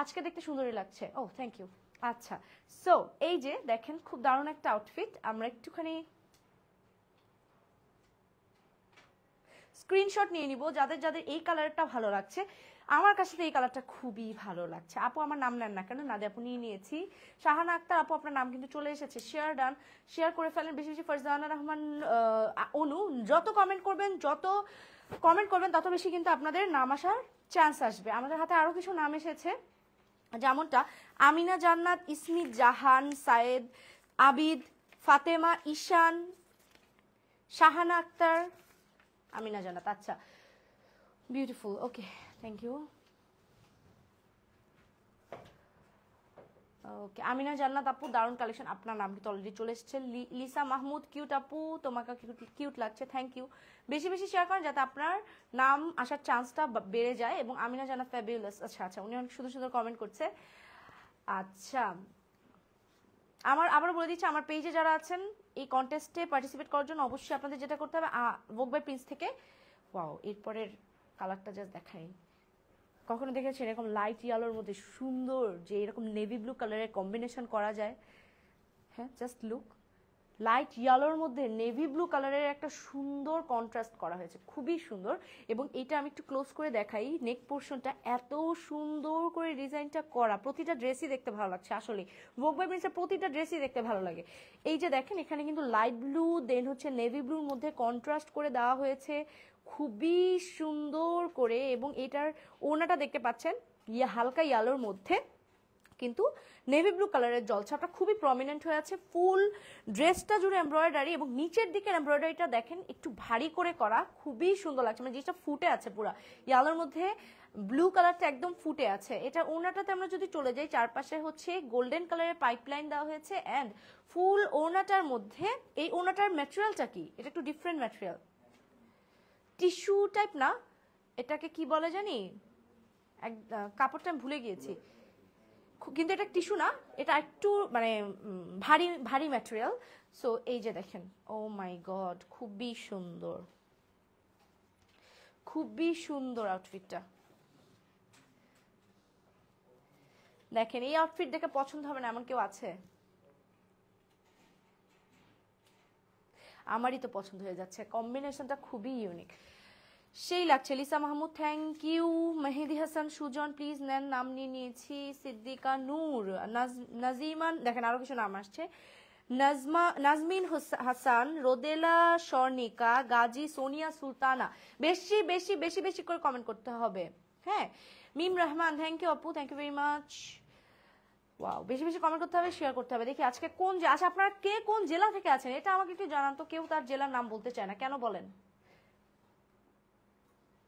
আজকে দেখতে সুন্দরই লাগছে। ও থ্যাংক ইউ। আচ্ছা, সো এই যে দেখেন খুব দারুণ একটা আউটফিট। আমরা একটুখানি স্ক্রিনশট নিয়ে নিব যাদের যাদের এই কালারটা ভালো লাগছে। আমার কাছে তো এই কালারটা খুবই ভালো লাগছে। আপু আমার নাম নেন না কেন? নাদে আপু নিয়ে নিয়েছি। শাহানা আক্তার আপু আপনার নাম কিন্তু চলে এসেছে। শেয়ার ডান, শেয়ার করে ফেলেন বেশি বেশি। ফারজানা রহমান অনু, যত কমেন্ট করবেন তত বেশি কিন্তু আপনাদের নাম আসার চান্স আসবে। আমাদের হাতে আরো কিছু নাম এসেছে, যেমনটা আমিনা জান্নাত, ইসমিত জাহান, সায়েদ, আবিদ, ফাতেমা, ঈশান, শাহানা আক্তার, আমিনা জান্নাত। আচ্ছা, বিউটিফুল, ওকে, থ্যাংক ইউ। ওকে, আমিনা জান্নাত আপু দারুণ কালেকশন, আপনার নাম কিন্তু অলরেডি চলে এসেছে। লিসা মাহমুদ, কিউট আপু, তোমাকে কিউট লাগছে, থ্যাংক ইউ। বেশি বেশি শেয়ার করেন যাতে আপনার নাম আসার চান্সটা বেড়ে যায়। এবং আমিনা জান্নাত ফ্যাবিউলাস। আচ্ছা আচ্ছা, উনি অনেক সুন্দর সুন্দর কমেন্ট করছে। আচ্ছা, আবারও বলে দিচ্ছি, আমার পেজে যারা আছেন এই কন্টেস্টে পার্টিসিপেট করার জন্য অবশ্যই আপনাদের যেটা করতে হবে, ভোগ বাই প্রিন্স থেকে, ওয়াও এরপরের কালারটা জাস্ট দেখাই। কখনো দেখেছেন এরকম লাইট ইয়েলোর মধ্যে সুন্দর যে এরকম নেভি ব্লু কালারের কম্বিনেশন করা যায়? হ্যাঁ, জাস্ট লুক, লাইট ইয়েলোর মধ্যে নেভি ব্লু কালারের একটা সুন্দর কন্ট্রাস্ট করা হয়েছে, খুবই সুন্দর। এবং এটা আমি একটু ক্লোজ করে দেখাই, নেক পোর্শনটা এত সুন্দর করে ডিজাইনটা করা, প্রতিটা ড্রেসই দেখতে ভালো লাগছে। আসলে ভোগ বাই প্রিন্সের প্রতিটা ড্রেসই দেখতে ভালো লাগে। এই যে দেখেন এখানে কিন্তু লাইট ব্লু দেন হচ্ছে নেভি ব্লুর মধ্যে কন্ট্রাস্ট করে দেওয়া হয়েছে খুবই সুন্দর করে। এবং এটার ওড়নাটা দেখতে পাচ্ছেন হালকা ইয়েলোর মধ্যে কিন্তু নেভি ব্লু কালারের জলছাপটা খুবই প্রমিনেন্ট হয়ে আছে। ফুল ড্রেসটা জুড়ে এমব্রয়ডারি, এবং নিচের দিকের এমব্রয়ডারিটা দেখেন একটু ভারী করে করা, খুবই সুন্দর লাগছে। মানে জিনিসটা ফুটে আছে পুরা ইয়েলোর মধ্যে, ব্লু কালারটা একদম ফুটে আছে। এটা ওড়নাটাতে আমরা যদি চলে যাই, চারপাশে হচ্ছে গোল্ডেন কালারের পাইপলাইন দেওয়া হয়েছে। অ্যান্ড ফুল ওড়নাটার মধ্যে, এই ওড়নাটার ম্যাটেরিয়ালটা কি? এটা একটু ডিফারেন্ট ম্যাটেরিয়াল, টিস্যু টাইপ না, এটাকে কি বলে জানি, কাপড়টা আমি ভুলে গিয়েছি, কিন্তু এটা টিস্যু না, এটা একটু মানে ভারী ভারী ম্যাটেরিয়াল। সো এই যে দেখেন, ও মাই গড, খুবই সুন্দর, খুবই সুন্দর আউটফিটটা। দেখেন এই আউটফিট দেখে পছন্দ হবে না এমন কেউ আছে? আমারই তো পছন্দ হয়ে যাচ্ছে, কম্বিনেশনটা খুবই ইউনিক, সেই লাগছে। Lisa Mahmud, thank you. Mehedi Hasan Sujon, please নেন, নাম নিয়ে নিয়েছি। সিদ্দিকা নূর, নাজিমান, দেখেন আরো কিছু নাম আসছে। নাজমিন হাসান, রোদেলা স্বর্ণিকা, গাজী, সোনিয়া সুলতানা। বেশি বেশি বেশি বেশি করে কমেন্ট করতে হবে। হ্যাঁ, মিম রহমান, থ্যাংক ইউ আপু, thank you very much. Wow, বেশি বেশি কমেন্ট করতে হবে, শেয়ার করতে হবে। দেখি আজকে কোন আচ্ছা আপনারা কে কোন জেলা থেকে আছেন এটা আমাকে একটু জানান তো। কেউ তার জেলার নাম বলতে চায় না কেন বলেন?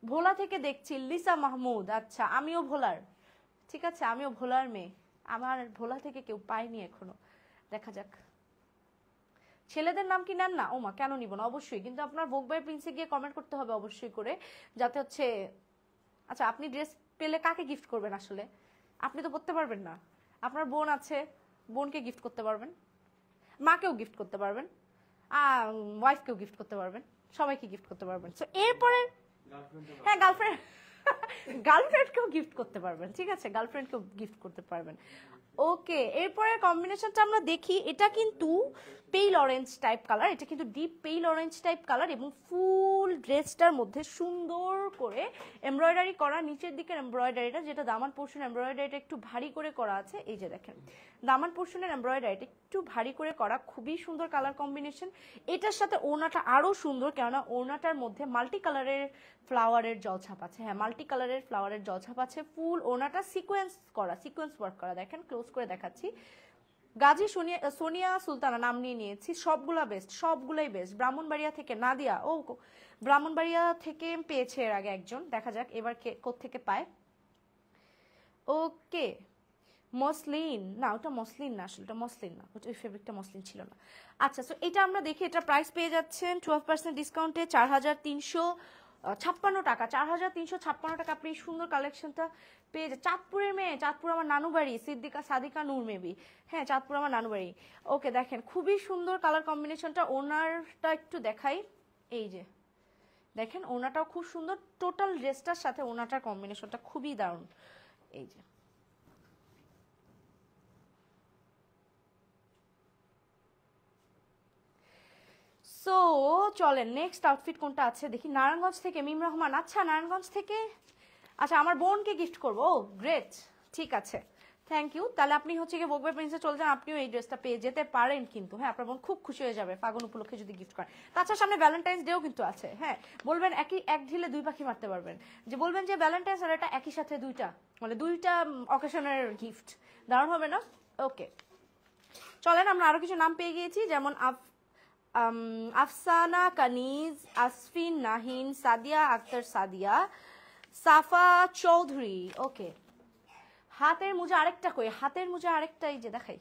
ভোলা থেকে দেখছি, লিসা মাহমুদ। আচ্ছা, আমিও ভোলার, ঠিক আছে, আমিও ভোলার মেয়ে। আমার ভোলা থেকে কেউ পায়নি এখনো, দেখা যাক। ছেলেদের নাম কি নেন না? ওমা, কেন নিব না, অবশ্যই। কিন্তু আপনার ভোগ বাই প্রিন্সে গিয়ে কমেন্ট করতে হবে অবশ্যই করে, যাতে হচ্ছে। আচ্ছা, আপনি ড্রেস পেলে কাকে গিফট করবেন আসলে? আপনি তো পড়তে পারবেন না, আপনার বোন আছে, বোনকে গিফট করতে পারবেন, মাকেও গিফট করতে পারবেন, ওয়াইফকেও গিফট করতে পারবেন, সবাইকে গিফট করতে পারবেন। সো এরপরে হ্যাঁ গার্লফ্রেন্ড গার্লফ্রেন্ডকেও গিফট করতে পারবেন, ঠিক আছে, গার্লফ্রেন্ডকেও গিফট করতে পারবেন। ওকে, এরপরে কম্বিনেশনটা আমরা দেখি। এটা কিন্তু পেইল অরেঞ্জ টাইপ কালার, এটা কিন্তু deep pale orange type colour এবং ফুল ড্রেসটার মধ্যে সুন্দর করে এমব্রয়ডারি করা, নিচের দিকের এমব্রয়ডারিটা যেটা দামান পোর্শন এমব্রয়ডারিটা একটু ভারী করে করা আছে, এই যে দেখেন দামান পোর্শনের এমব্রয়ডারিটা একটু ভারী করে করা, খুবই সুন্দর কালার কম্বিনেশন। এটার সাথে ওড়নাটা আরো সুন্দর, কেননা ওড়নাটার মধ্যে মাল্টি কালারের ফ্লাওয়ারের জলছাপ আছে, হ্যাঁ মাল্টি কালারের ফ্লাওয়ারের জলছাপ আছে। ফুল ওড়নাটা সিকোয়েন্স করা, সিকোয়েন্স ওয়ার্ক করা, দেখেন ক্লোজ করে দেখাচ্ছি। গাজী সোনিয়া সুলতানা নাম নিয়ে নিয়েছি, সবগুলা বেস্ট, সবগুলাই বেস্ট। ব্রাহ্মণবাড়িয়া থেকে নাদিয়া, ও ব্রাহ্মণবাড়িয়া থেকে পেয়েছে এর আগে একজন, দেখা যাক এবার কে কোত্থেকে পায়। ওকে, মসলিন না, ওটা মসলিন না, আসলে ওটা মসলিন না, ওই ফেব্রিকটা মসলিন ছিল না। আচ্ছা, সো এটা আমরা দেখি, এটা প্রাইস পেয়ে যাচ্ছেন 12% ডিসকাউন্টে 4356 টাকা, 4356 টাকা আপনি এই সুন্দর কালেকশনটা পেয়ে যান। চাঁদপুরের মেয়ে, চাঁদপুর আমার নানু বাড়ি, সিদ্দিকা সাদিকা নূর মেবি, হ্যাঁ চাঁদপুর আমার নানু বাড়ি। ওকে, দেখেন খুবই সুন্দর কালার কম্বিনেশনটা। ওনারটা একটু দেখাই, এই যে দেখেন ওনাটাও খুব সুন্দর, টোটাল ড্রেসটার সাথে ওনাটার কম্বিনেশনটা খুবই দারুণ, এই যে সো চলেন নেক্সট আউটফিট কোনটা আছে দেখি। নারায়ণগঞ্জ থেকে মিম রহমান, আচ্ছা নারায়ণগঞ্জ থেকে, আচ্ছা আমার বোনকে গিফট করবো, ও গ্রেট, ঠিক আছে থ্যাংক ইউ। তাহলে আপনি হচ্ছে গিয়ে ভোগ বাই প্রিন্সে চলে যান, আপনিও এই ড্রেসটা পেয়ে যেতে পারেন কিন্তু, হ্যাঁ আপনার বোন খুব খুশি হয়ে যাবে ফাগুন উপলক্ষে যদি গিফট করেন। তাছাড়া সামনে ভ্যালেন্টাইন্স ডেও কিন্তু আছে, হ্যাঁ বলবেন এক ঢিলে দুই পাখি মারতে পারবেন, যে বলবেন যে ভ্যালেন্টাইন্স আর এটা একই সাথে দুইটা, মানে দুইটা অকেশনের গিফট, দারুণ হবে না? ওকে চলেন, আমরা আরো কিছু নাম পেয়ে গিয়েছি, যেমন আফসানা কানিজ, আসফিন নাহিন, সাদিয়া আক্তার সাদিয়া, সাফা চৌধুরী। ওকে, হাতের মোজা আরেকটা কই, হাতের মোজা আরেকটা এই যে দেখাই,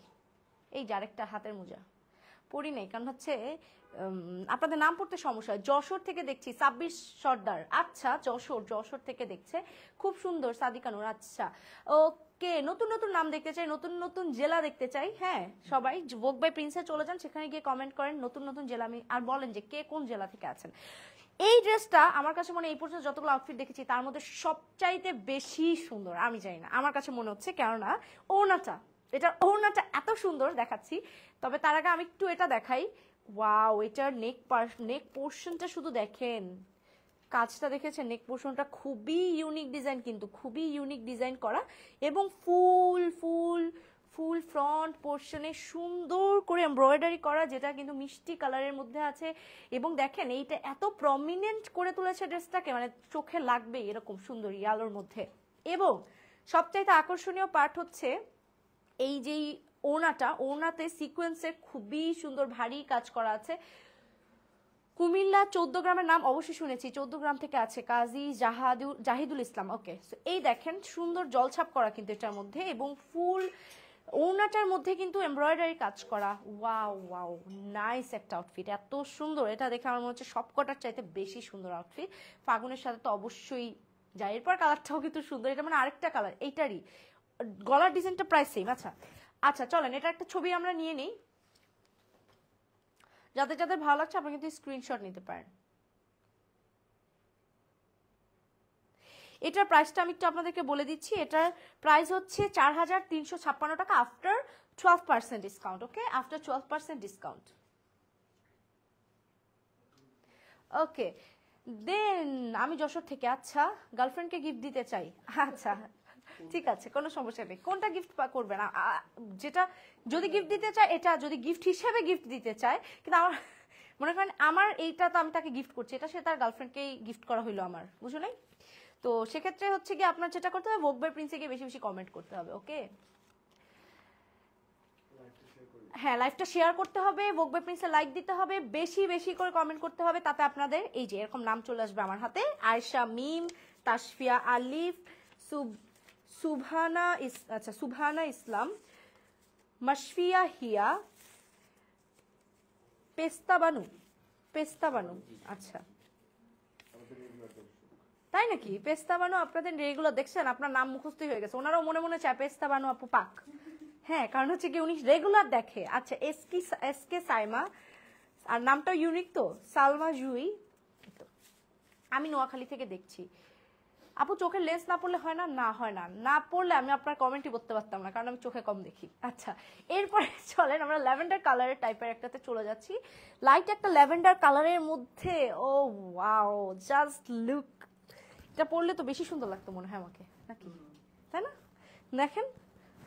এই যে আরেকটা হাতের মোজা পরি নেই, কারণ হচ্ছে আপনাদের নাম পড়তে সমস্যা হয়। যশোর থেকে দেখছি সাব্বির সর্দার, আচ্ছা যশোর থেকে দেখছে, খুব সুন্দর সাদিকানুর, আচ্ছা ওকে। নতুন নতুন নাম দেখতে চাই, নতুন নতুন জেলা দেখতে চাই, হ্যাঁ সবাই ভোগ বাই প্রিন্সে চলে যান, সেখানে গিয়ে কমেন্ট করেন নতুন নতুন জেলা, আমি আর বলেন যে কে কোন জেলা থেকে আছেন। এই ড্রেসটা আমার কাছে মনে এই পর্যন্ত যতগুলো আউটফিট দেখেছি তার মধ্যে সবচাইতে বেশি সুন্দর, আমি জানি না আমার কাছে মনে হচ্ছে, কেননা ওড়নাটা, এটার ওড়নাটা এত সুন্দর দেখাচ্ছি। তবে তার আগে আমি একটু এটা দেখাই, ওয়াও এটার নেক পোর্শনটা শুধু দেখেন, কাজটা দেখেছেন, নেক পোর্শনটা খুবই ইউনিক ডিজাইন, কিন্তু খুবই ইউনিক ডিজাইন করা, এবং ফুল ফুল ফুল ফ্রন্ট পোর্শনে সুন্দর করে এমব্রয়ডারি করা, যেটা কিন্তু মিষ্টি কালারের মধ্যে আছে। এবং দেখেন এইটা এত প্রমিনেন্ট করে তুলেছে ড্রেসটাকে, মানে চোখে লাগবে এরকম সুন্দর ইয়ালোর মধ্যে। এবং সবচাইতে আকর্ষণীয় পার্ট হচ্ছে এই যেই ওড়নাতে সিকোয়েন্সের খুবই সুন্দর ভারী কাজ করা আছে। কুমিল্লা 14 গ্রামের নাম অবশ্যই শুনেছি, 14 গ্রাম থেকে আছে কাজী জাহিদুল ইসলাম। ওকে, এই দেখেন সুন্দর জলছাপ করা কিন্তু এটার মধ্যে, এবং ফুল ওড়নাটার মধ্যে কিন্তু এমব্রয়ডারি কাজ করা। ওয়াও ওয়াও, নাইস একটা আউটফিট, এত সুন্দর, এটা দেখে আমার মনে হচ্ছে সবকটার চাইতে বেশি সুন্দর আউটফিট। ফাগুনের সাথে তো অবশ্যই যায়। এরপর কালারটাও কিন্তু সুন্দর, এটা মানে আরেকটা কালার, এইটারই গলার ডিজাইনটা প্রায় সেম। আচ্ছা আচ্ছা চলেন এটা একটা ছবি আমরা নিয়ে নিই, যাদের যাদের ভালো লাগছে আপনারা কিন্তু স্ক্রিনশট নিতে পারেন। এটার প্রাইসটা আমি একটু আপনাদেরকে বলে দিচ্ছি, এটার প্রাইস হচ্ছে 4356 টাকা আফটার 12% ডিসকাউন্ট। ওকে, আফটার 12% ডিসকাউন্ট। ওকে দেন আমি যশোর থেকে, আচ্ছা গার্লফ্রেন্ডকে গিফট দিতে চাই, আচ্ছা ঠিক আছে কোনো সমস্যা নেই, কোনটা গিফট করবেন যেটা, যদি গিফট দিতে চায় এটা, যদি গিফট হিসেবে গিফট দিতে চায়, কিন্তু আমার মনে করেন আমার এইটা তো আমি তাকে গিফট করছি, এটা সে তার গার্লফ্রেন্ডকেই গিফট করা হইলো আমার, বুঝো নাই? তো সেক্ষেত্রে হচ্ছে কি আপনার যেটা করতে হবে, ভোগ বাই প্রিন্সে গিয়ে বেশি বেশি কমেন্ট করতে হবে। ওকে, হ্যাঁ লাইভটা শেয়ার করতে হবে, ভোগ বাই প্রিন্সে লাইক দিতে হবে, বেশি বেশি করে কমেন্ট করতে হবে, তাতে আপনাদের এই যে এরকম নাম চলে আসবে আমার হাতে, আয়েশা মিম, তাসফিয়া আলিফ, সুবহানা ইসলাম, মাশফিয়া হিয়া, পেস্তা বানু, আচ্ছা তাই নাকি? পেস্তা বানু আপনাদের রেগুলার দেখছেন, আপনার নাম মুখস্থই হয়ে গেছে, ওনারাও মনে মনে চায় পেস্তা বানু আপু পাক। হ্যাঁ, কারণ হচ্ছে কি উনি রেগুলার দেখে। আচ্ছা, এসকে সাইমা, আর নামটা ইউনিক তো, সালমা জুই। আমি নোয়াখালী থেকে দেখছি। আপু চোখের লেন্স না পড়লে হয় না? না হয় না, না পড়লে আমি আপনার কমেন্টই করতে পারতাম না, কারণ আমি চোখে কম দেখি। আচ্ছা, এরপরে চলেন আমরা ল্যাভেন্ডার কালারের টাইপের একটাতে চলে যাচ্ছি। লাইট একটা ল্যাভেন্ডার কালারের মধ্যে, ও ওয়াও, জাস্ট লুক। এটা পরলে তো বেশি সুন্দর লাগতো মনে হয় আমাকে, নাকি? তাই না? দেখেন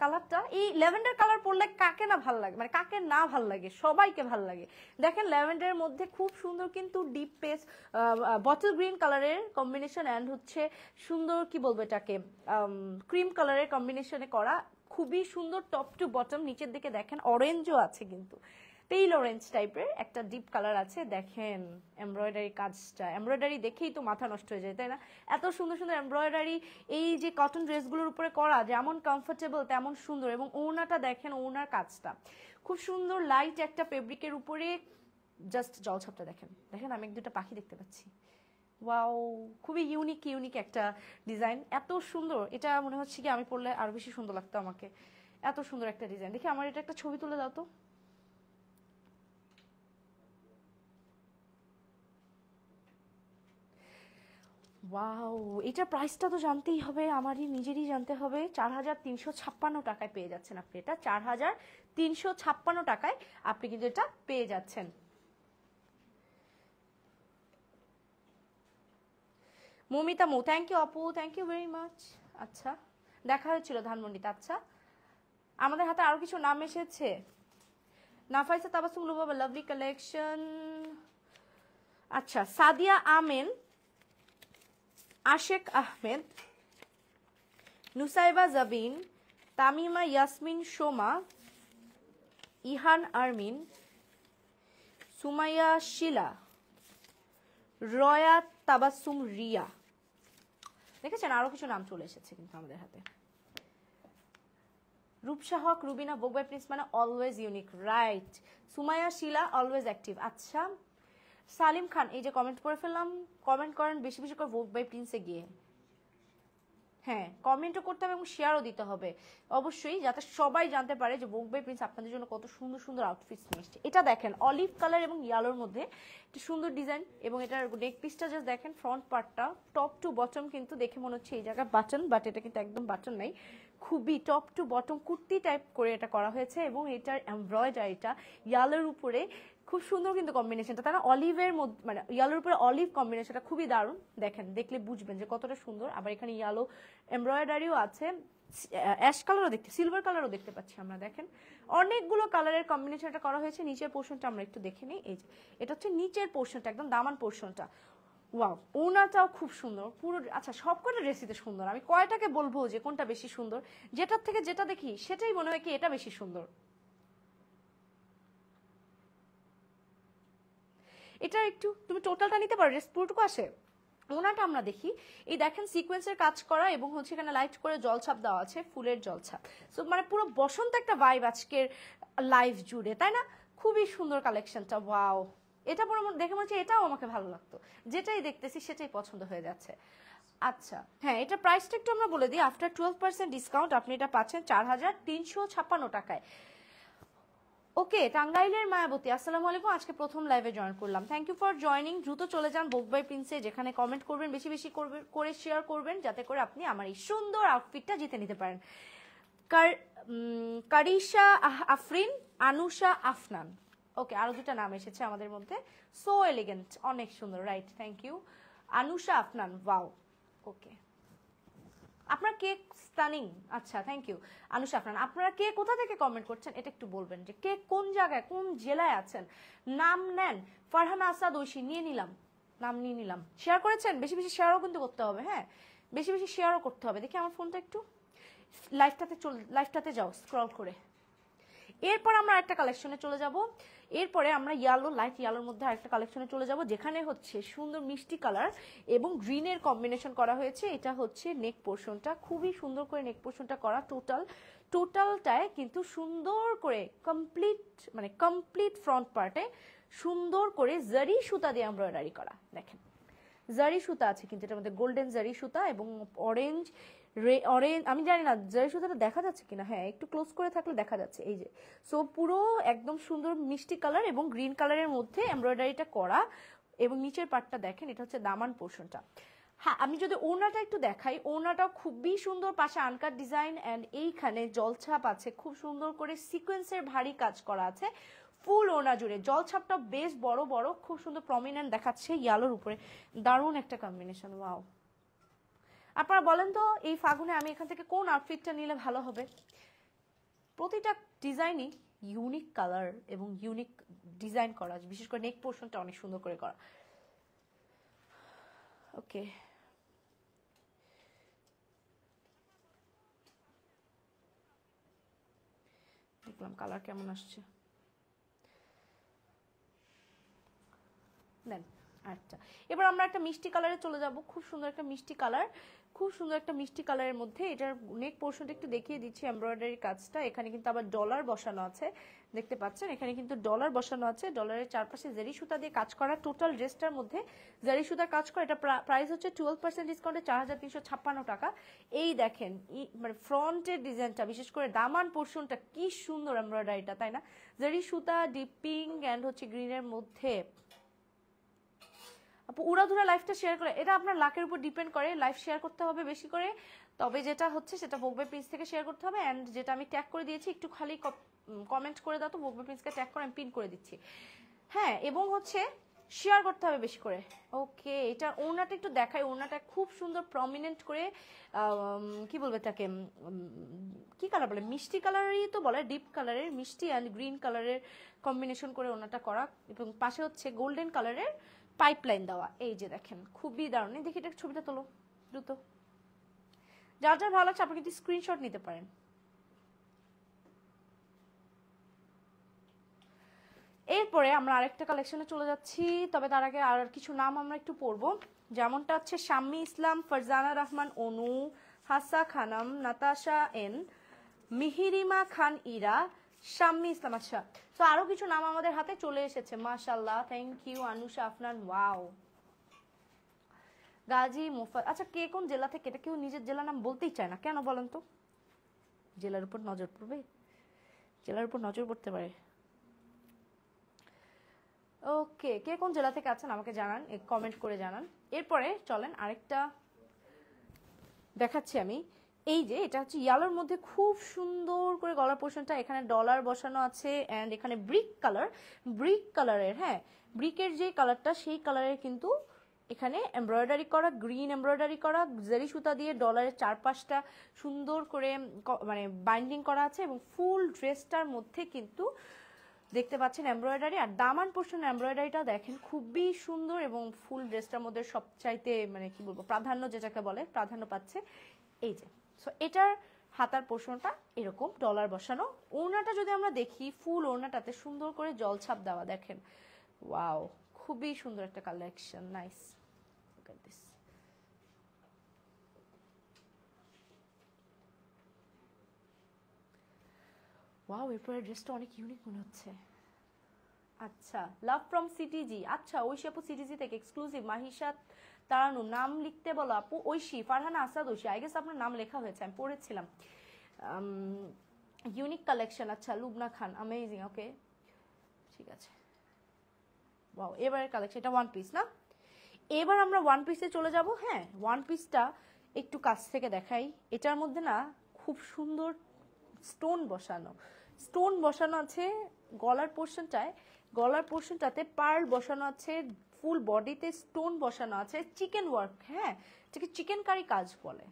কালারটা, এই ল্যাভেন্ডার কালার পরলে কাকে না ভাল লাগে, মানে কাকে না ভাল লাগে, সবাইকে ভাল লাগে। দেখেন ল্যাভেন্ডারের মধ্যে খুব সুন্দর কিন্তু ডিপ পেস্ট বটল গ্রিন কালারের কম্বিনেশন, অ্যান্ড হচ্ছে সুন্দর কি বলবো এটাকে, ক্রিম কালারের কম্বিনেশনে করা, খুবই সুন্দর টপ টু বটম। নিচের দিকে দেখেন অরেঞ্জও আছে, কিন্তু পেইল অরেঞ্জ টাইপের একটা ডিপ কালার আছে। দেখেন এমব্রয়ডারি কাজটা, এমব্রয়ডারি দেখেই তো মাথা নষ্ট হয়ে যায়, তাই না? এত সুন্দর সুন্দর এমব্রয়ডারি এই যে কটন ড্রেসগুলোর উপরে করা, যেমন কমফোর্টেবল তেমন সুন্দর। এবং ওড়নাটা দেখেন, ওড়নার কাজটা খুব সুন্দর, লাইট একটা ফেব্রিকের উপরে, জাস্ট জলছাপটা দেখেন। দেখেন আমি এক দুটা পাখি দেখতে পাচ্ছি, ওয়াও, খুবই ইউনিক একটা ডিজাইন, এত সুন্দর। এটা মনে হচ্ছে কি আমি পরলে আরো বেশি সুন্দর লাগতো আমাকে, এত সুন্দর একটা ডিজাইন। দেখি আমার এটা একটা ছবি তুলে দাও তো। ওয়াও, এটা প্রাইসটা তো জানতেই হবে, আমারই নিজেরই জানতে হবে। 4356 টাকায় পেয়ে যাচ্ছেন আপনি এটা, 4356 টাকায় আপনি কিন্তু এটা পেয়ে যাচ্ছেন। মমিতা মু, থ্যাংক ইউ আপু, থ্যাংক ইউ ভেরি মাচ। আচ্ছা, দেখা হয়েছিল ধানমন্ডিতে। আচ্ছা, আমাদের হাতে আরো কিছু নাম এসেছে। Nafisa Tabassum লুবাবা, lovely collection. আচ্ছা, সাদিয়া আমেন, আশেক আহমেদ, নুসাইবা জাবিন, তামিমা ইয়াসমিন সোমা, ইহান আরমিন, সুমাইয়া শিলা, রয়া তাবাসসুম রিয়া। দেখেছেন আরো কিছু নাম চলে এসেছে কিন্তু আমাদের হাতে। রূপসা হক, রুবিনা, ভোগ বাই প্রিন্স মানে অলওয়েজ ইউনিক, রাইট। সুমাইয়া শিলা অলওয়েজ অ্যাক্টিভ। আচ্ছা, সালিম খান, এই যে কমেন্ট করে ফেললাম, কমেন্ট করেন বেশি বেশি করে ভোগ বাই প্রিন্সে গিয়ে। হ্যাঁ, কমেন্টও করতে হবে এবং শেয়ারও দিতে হবে অবশ্যই, যাতে সবাই জানতে পারে যে ভোগ বাই প্রিন্স আপনাদের জন্য কত সুন্দর সুন্দর আউটফিটস নিয়ে এসছে। এটা দেখেন অলিভ কালার এবং ইয়েলোর মধ্যে একটা সুন্দর ডিজাইন, এবং এটার নেক পিসটা জাস্ট দেখেন, ফ্রন্ট পার্টটা টপ টু বটম কিন্তু দেখে মনে হচ্ছে এই জায়গায় বাটন, বাট এটা কিন্তু একদম বাটন নাই, খুবই top to bottom kurti type করে এটা করা হয়েছে। এবং এটার এমব্রয়ডারিটা ইয়েলোর উপরে খুব সুন্দর কিন্তু কম্বিনেশনটা, তারা অলিভের মধ্যে মানে ইয়েলোর উপরে অলিভ কম্বিনেশনটা খুবই দারুণ। দেখেন, দেখলে বুঝবেন যে কতটা সুন্দর। আবার এখানে ইয়েলো এমব্রয়ডারিও আছে, অ্যাশ কালারও দেখতে, সিলভার কালারও দেখতে পাচ্ছি আমরা। দেখেন অনেকগুলো কালারের কম্বিনেশনটা করা হয়েছে। নিচের পোর্শনটা আমরা একটু দেখে নিই। এই যে এটা হচ্ছে নিচের পোর্শনটা, একদম দামান পোর্শনটা। ওয়াও, ওনাটাও খুব সুন্দর পুরো। আচ্ছা, সবকটা ড্রেসিতে সুন্দর, আমি কয়টাকে বলবো যে কোনটা বেশি সুন্দর, যেটার থেকে যেটা দেখি সেটাই মনে হয় কি এটা বেশি সুন্দর। এটা একটু তুমি টোটালটা নিতে পারো, ড্রেস পুরোটুকু আসে। ওনাটা আমরা দেখি, এই দেখেন সিকোয়েন্সের কাজ করা, এবং হচ্ছে এখানে লাইট করে জলছাপ দেওয়া আছে, ফুলের জলছাপ। সো মানে পুরো বসন্ত একটা ভাইব আজকের লাইভ জুড়ে, তাই না? খুবই সুন্দর কালেকশনটা, ওয়াও। এটা পুরো দেখে মনে হচ্ছে এটাও আমাকে ভালো লাগতো, যেটাই দেখতেছি সেটাই পছন্দ হয়ে যাচ্ছে। আচ্ছা, হ্যাঁ, এটা প্রাইসটা একটু আমরা বলে দিই। আফটার 12% ডিসকাউন্ট আপনি এটা পাচ্ছেন 4356 টাকায়। ওকে, টাঙ্গাইলের মায়াবতী, আসসালামু আলাইকুম, আজকে প্রথম লাইভে জয়েন করলাম, থ্যাংক ইউ ফর জয়নিং। দ্রুত চলে যান ভোগ বাই প্রিন্সে, যেখানে কমেন্ট করবেন বেশি বেশি করে শেয়ার করবেন, যাতে করে আপনি আমার এই সুন্দর আউটফিটটা জিতে নিতে পারেন। কারিশা আফরিন, আনুষা আফনান। ওকে, আরো দুটা নাম এসেছে আমাদের মধ্যে। সো এলিগেন্ট, অনেক সুন্দর, right, thank you. Anusha Afnan, wow. Okay, আপনার কে স্টানিং। আচ্ছা, থ্যাংক ইউ আনুষা আফরান। আপনারা কে কোথা থেকে কমেন্ট করছেন এটা একটু বলবেন, যে কে কোন জায়গায় কোন জেলায় আছেন, নাম নেন। ফারহানা আসাদ ঐশী, নিয়ে নিলাম, নাম নিয়ে নিলাম। শেয়ার করেছেন, বেশি বেশি শেয়ারও কিন্তু করতে হবে, হ্যাঁ, বেশি বেশি শেয়ারও করতে হবে। দেখি আমার ফোনটা একটু, লাইভটাতে যাও স্ক্রল করে। এরপর আমরা একটা কালেকশনে চলে যাব। এরপরে আমরা ইয়েলো, লাইট ইয়েলোর মধ্যে আরেকটা কালেকশনে চলে যাব, যেখানে হচ্ছে সুন্দর মিষ্টি কালার এবং গ্রিনের কম্বিনেশন করা হয়েছে। এটা হচ্ছে নেক পোর্শনটা, খুবই সুন্দর করে নেক পোর্শনটা করা, টোটালটায় কিন্তু সুন্দর করে কমপ্লিট ফ্রন্ট পার্টে সুন্দর করে জারি সুতা দিয়ে এমব্রয়ডারি করা। দেখেন জারি সুতা আছে কিন্তু এটার মধ্যে, গোল্ডেন জারি সুতা এবং অরেঞ্জ অরেঞ্জ, আমি জানি না জারি সুতাটা দেখা যাচ্ছে কিনা, হ্যাঁ একটু ক্লোজ করে থাকলে দেখা যাচ্ছে, এই যে। সো পুরো একদম সুন্দর মিষ্টি কালার এবং গ্রিন কালারের মধ্যে এমব্রয়ডারিটা করা, এবং নিচের পার্টটা দেখেন, এটা হচ্ছে দামান পোর্শনটা। হ্যাঁ, আমি যদি ওড়নাটা একটু দেখাই, ওড়নাটাও খুবই সুন্দর, পাশে আনকাট ডিজাইন অ্যান্ড এইখানে জলছাপ আছে, খুব সুন্দর করে সিকোয়েন্সের ভারী কাজ করা আছে ফুল ওড়না জুড়ে। জলছাপটা বেশ বড় বড়, খুব সুন্দর প্রমিনেন্ট দেখাচ্ছে ইয়ালোর উপরে, দারুণ একটা কম্বিনেশন, ওয়াও। আপনারা বলেন তো এই ফাগুনে আমি এখান থেকে কোন আউটফিটটা নিলে ভালো হবে? প্রতিটা ডিজাইনই ইউনিক কালার এবং ইউনিক ডিজাইন করা, বিশেষ করে নেক পোর্শনটা অনেক সুন্দর করে করা। ওকে, দেখলাম কালার কেমন আসছে, নেন। আচ্ছা, এবার আমরা একটা মিষ্টি কালারে চলে যাব, খুব সুন্দর একটা মিষ্টি কালার, খুব সুন্দর একটা মিষ্টি কালারের মধ্যে। এটার নেক পোর্শনটা একটু দেখিয়ে দিচ্ছি, এমব্রয়ডারি কাজটা, এখানে কিন্তু আবার ডলার বসানো আছে, দেখতে পাচ্ছেন এখানে কিন্তু ডলার বসানো আছে, ডলারের চারপাশে জারি সুতা দিয়ে কাজ করা, টোটাল ড্রেসটার মধ্যে জারি সুতার কাজ করা। এটা প্রাইস হচ্ছে 12% ডিসকাউন্টে 4356 টাকা। এই দেখেন মানে ফ্রন্টের ডিজাইনটা, বিশেষ করে দামান পোর্শনটা কি সুন্দর এমব্রয়ডারিটা, তাই না? জারি সুতা, ডিপ পিঙ্ক অ্যান্ড হচ্ছে গ্রিনের মধ্যে। আপু উড়াধুরা লাইফটা শেয়ার করে, এটা আপনার লাকের উপর ডিপেন্ড করে, লাইফ শেয়ার করতে হবে বেশি করে, তবে যেটা হচ্ছে সেটা ভোগবে প্রিন্স থেকে শেয়ার করতে হবে। অ্যান্ড যেটা আমি ট্যাগ করে দিয়েছি, একটু খালি কমেন্ট করে দাও তো, ভোগবে প্রিন্সকে ট্যাগ করে আমি পিন করে দিচ্ছি। হ্যাঁ, এবং হচ্ছে শেয়ার করতে হবে বেশি করে। ওকে, এটা ওড়নাটা একটু দেখাই, ওড়নাটা খুব সুন্দর প্রমিনেন্ট করে, কি বলবো এটাকে, কি কালার বলে, মিষ্টি কালারই তো বলে, ডিপ কালারের মিষ্টি অ্যান্ড গ্রিন কালারের কম্বিনেশন করে ওড়নাটা করা, এবং পাশে হচ্ছে গোল্ডেন কালারের পাইপলাইন দেওয়া। এই যে দেখেন, খুবই দারুণ। দেখি এটা ছবিটা তোলো দ্রুত, যার যার ভালো লাগছে আপনি কিন্তু স্ক্রিনশট নিতে পারেন। এরপরে আমরা আরেকটা কালেকশনে চলে যাচ্ছি, তবে তার আগে আর কিছু নাম আমরা একটু পড়বো, যেমনটা হচ্ছে শাম্মী ইসলাম, ফারজানা রহমান অনু, হাসা খানম, নাতাশা এন, মিহিরিমা খান ইরা, শাম্মী ইসলাম। আচ্ছা, তো আরো কিছু নাম আমাদের হাতে চলে এসেছে, মাশাআল্লাহ, thank you Anusha Afnan, wow. Gazi Mufad, আচ্ছা কে কোন জেলা থেকে, এটা কেউ নিজের জেলার নাম বলতেই চায় না, কেন বলেন তো? জেলার উপর নজর পড়বে, জেলার উপর নজর পড়তে পারে। ওকে, কে কোন জেলা থেকে আছেন আমাকে জানান, কমেন্ট করে জানান। এরপরে চলেন আরেকটা দেখাচ্ছি আমি। এই যে এটা হচ্ছে ইয়ালোর মধ্যে খুব সুন্দর করে গলার পোর্শনটা, এখানে ডলার বসানো আছে অ্যান্ড এখানে ব্রিক কালার, ব্রিক কালারের, হ্যাঁ ব্রিকের যে কালারটা সেই কালারের কিন্তু এখানে এমব্রয়ডারি করা, গ্রিন এমব্রয়ডারি করা, জারি সুতা দিয়ে ডলারের চারপাশটা সুন্দর করে মানে বাইন্ডিং করা আছে, এবং ফুল ড্রেসটার মধ্যে কিন্তু দেখতে পাচ্ছেন এমব্রয়ডারি। আর দামান পোর্শন এমব্রয়ডারিটা দেখেন খুবই সুন্দর, এবং ফুল ড্রেসটার মধ্যে সবচাইতে মানে কি বলবো প্রাধান্য, যেটাকে বলে প্রাধান্য পাচ্ছে। এই যে, সো এটার হাতার পোর্শনটা এরকম ডলার বসানো। ওড়নাটা যদি আমরা দেখি, ফুল ওড়নাটাতে সুন্দর করে জলছাপ দেওয়া, দেখেন ওয়াও, খুবই সুন্দর একটা collection, nice. Look at this, wow, এরপরে ড্রেসটা অনেক ইউনিক মনে হচ্ছে। আচ্ছা, লাভ ফ্রম সিটিজি, আচ্ছা ঐশী আপু সিটিজি থেকে এক্সক্লুসিভ, মাহিশা তারানু, নাম লিখতে বলো আপু। ঐশী, ফারহানা আসাদ ঐশী, আই গেস আপনার নাম লেখা হয়েছে, আমি পড়েছিলাম। ইউনিক কালেকশন, আচ্ছা লুবনা খান, অ্যামেজিং, ওকে ঠিক আছে। ওয়াও, এবারের কালেকশন, এটা ওয়ান পিস না? এবার আমরা ওয়ান পিসে চলে যাব। হ্যাঁ, ওয়ান পিসটা একটু কাছ থেকে দেখাই। এটার মধ্যে না খুব সুন্দর স্টোন বসানো, স্টোন বসানো আছে গলার পোর্শনটায়, গলার পোর্শনটাতে পার্ল বসানো আছে, ফুল বডিতে স্টোন বসানো আছে, চিকেন ওয়ার্ক। হ্যাঁ, এটাকে চিকেন কারি কাজ বলে।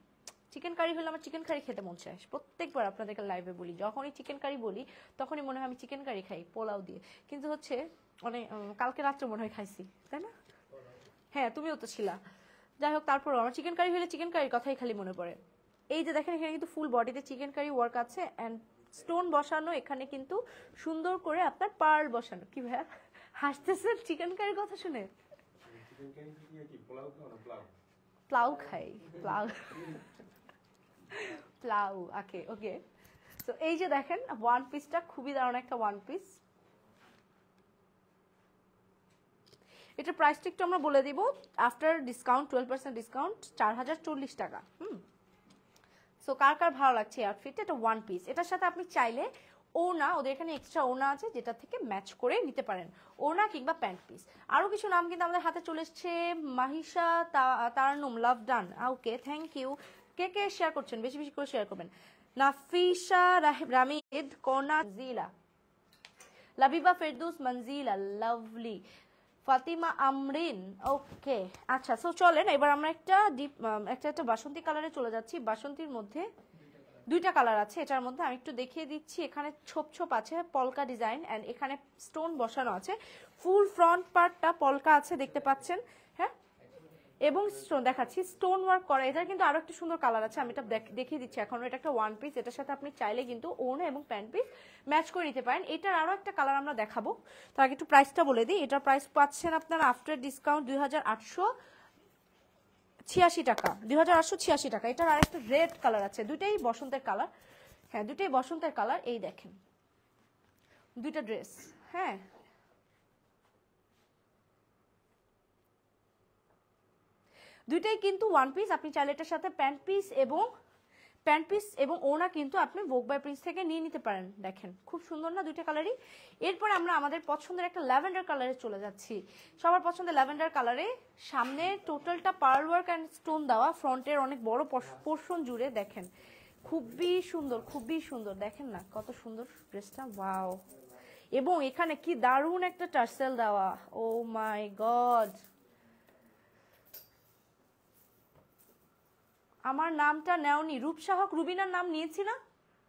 চিকেন কারি হলে আমার চিকেন কারি খেতে মন চায়, প্রত্যেকবার আপনাদেরকে লাইভে বলি, যখনই চিকেন কারি বলি তখনই মনে হয় আমি চিকেন কারি খাই পোলাও দিয়ে, কিন্তু হচ্ছে অনেক কালকে রাত্রে মনে হয় খাইছি, তাই না? হ্যাঁ, তুমিও তো ছিলা। যাই হোক, তারপরও আমার চিকেন কারি হলে চিকেন কারির কথাই খালি মনে পড়ে। এই যে দেখেন, এখানে কিন্তু ফুল বডিতে চিকেন কারি ওয়ার্ক আছে অ্যান্ড স্টোন বসানো, এখানে কিন্তু সুন্দর করে আপনার পার্ল বসানো। কি ভাইয়া হাসতেছেন চিকেন কারির কথা শুনে? প্লাউ খাই, প্লাউ, প্লাউ, ওকে ওকে। তো এই যে দেখেন ওয়ান পিসটা খুবই দারুণ একটা ওয়ান পিস, এটার প্রাইসটা একটু আমরা বলে দিব, আফটার ডিসকাউন্ট 12% ডিসকাউন্ট 4040 টাকা। সো কার কার ভালো লাগছে আউটফিট, এটা ওয়ান পিস, এটার সাথে আপনি চাইলে ওনা, ওদের এখানে এক্সট্রা ওনা আছে যেটা থেকে ম্যাচ করে নিতে পারেন, ওনা কিংবা প্যান্ট পিস। আরও কিছু নাম কিন্তু আমাদের হাতে চলে এসছে। Mahisha Tarannum, love done, okay thank you. কে কে শেয়ার করছেন, বেশি বেশি করে শেয়ার করবেন। নাফিসা রামিদ, কর্না জিলা, লাবিবা ফেরদৌস মঞ্জিলা, লাভলি, ফাতিমা আমরিন, ওকে। আচ্ছা, সো চলেন এবার আমরা একটা ডিপ একটা বাসন্তী কালারে চলে যাচ্ছি। বাসন্তীর মধ্যে দুইটা কালার আছে, এটার মধ্যে আমি একটু দেখিয়ে দিচ্ছি। এখানে ছোপ ছোপ আছে পলকা ডিজাইন অ্যান্ড এখানে স্টোন বসানো আছে, ফুল ফ্রন্ট পার্টটা পলকা আছে দেখতে পাচ্ছেন, হ্যাঁ, এবং স্টোন দেখাচ্ছি, স্টোন ওয়ার্ক করা। এটার কিন্তু আরো একটা সুন্দর কালার আছে, আমি এটা দেখিয়ে দিচ্ছি এখন। এটা একটা ওয়ান পিস, এটার সাথে আপনি চাইলে কিন্তু ওড়না এবং প্যান্ট পিস ম্যাচ করে নিতে পারেন। এটার আরো একটা কালার আমরা দেখাবো, তার আগে একটু প্রাইসটা বলে দিই। এটার প্রাইস পাচ্ছেন আপনারা আফটার ডিসকাউন্ট 2886 টাকা, 2886 টাকা। এটার আরেকটা রেড কালার আছে, দুইটাই বসন্তের কালার, হ্যাঁ দুইটাই বসন্তের কালার। এই দেখেন দুইটা ড্রেস, হ্যাঁ দুইটাই কিন্তু ওয়ান পিস। আপনি চাইলে এটার সাথে প্যান্ট পিস এবং ওনা কিন্তু আপনি ভোগ বাই প্রিন্স থেকে নিয়ে নিতে পারেন। দেখেন খুব সুন্দর না দুইটা কালারই। এরপর আমরা আমাদের পছন্দের একটা ল্যাভেন্ডার কালারে চলে যাচ্ছি। সবার পছন্দের ল্যাভেন্ডার কালারে, সামনে টোটালটা পার্ল ওয়ার্ক অ্যান্ড স্টোন দেওয়া, ফ্রন্টের অনেক বড় পোর্শন জুড়ে দেখেন খুবই সুন্দর। দেখেন না কত সুন্দর ড্রেসটা, ওয়াও। এবং এখানে কি দারুণ একটা টার্সেল দেওয়া, ও মাই গড। আমার নামটা নেওনি, রূপসাহক রুবিনার নাম নিয়েছি না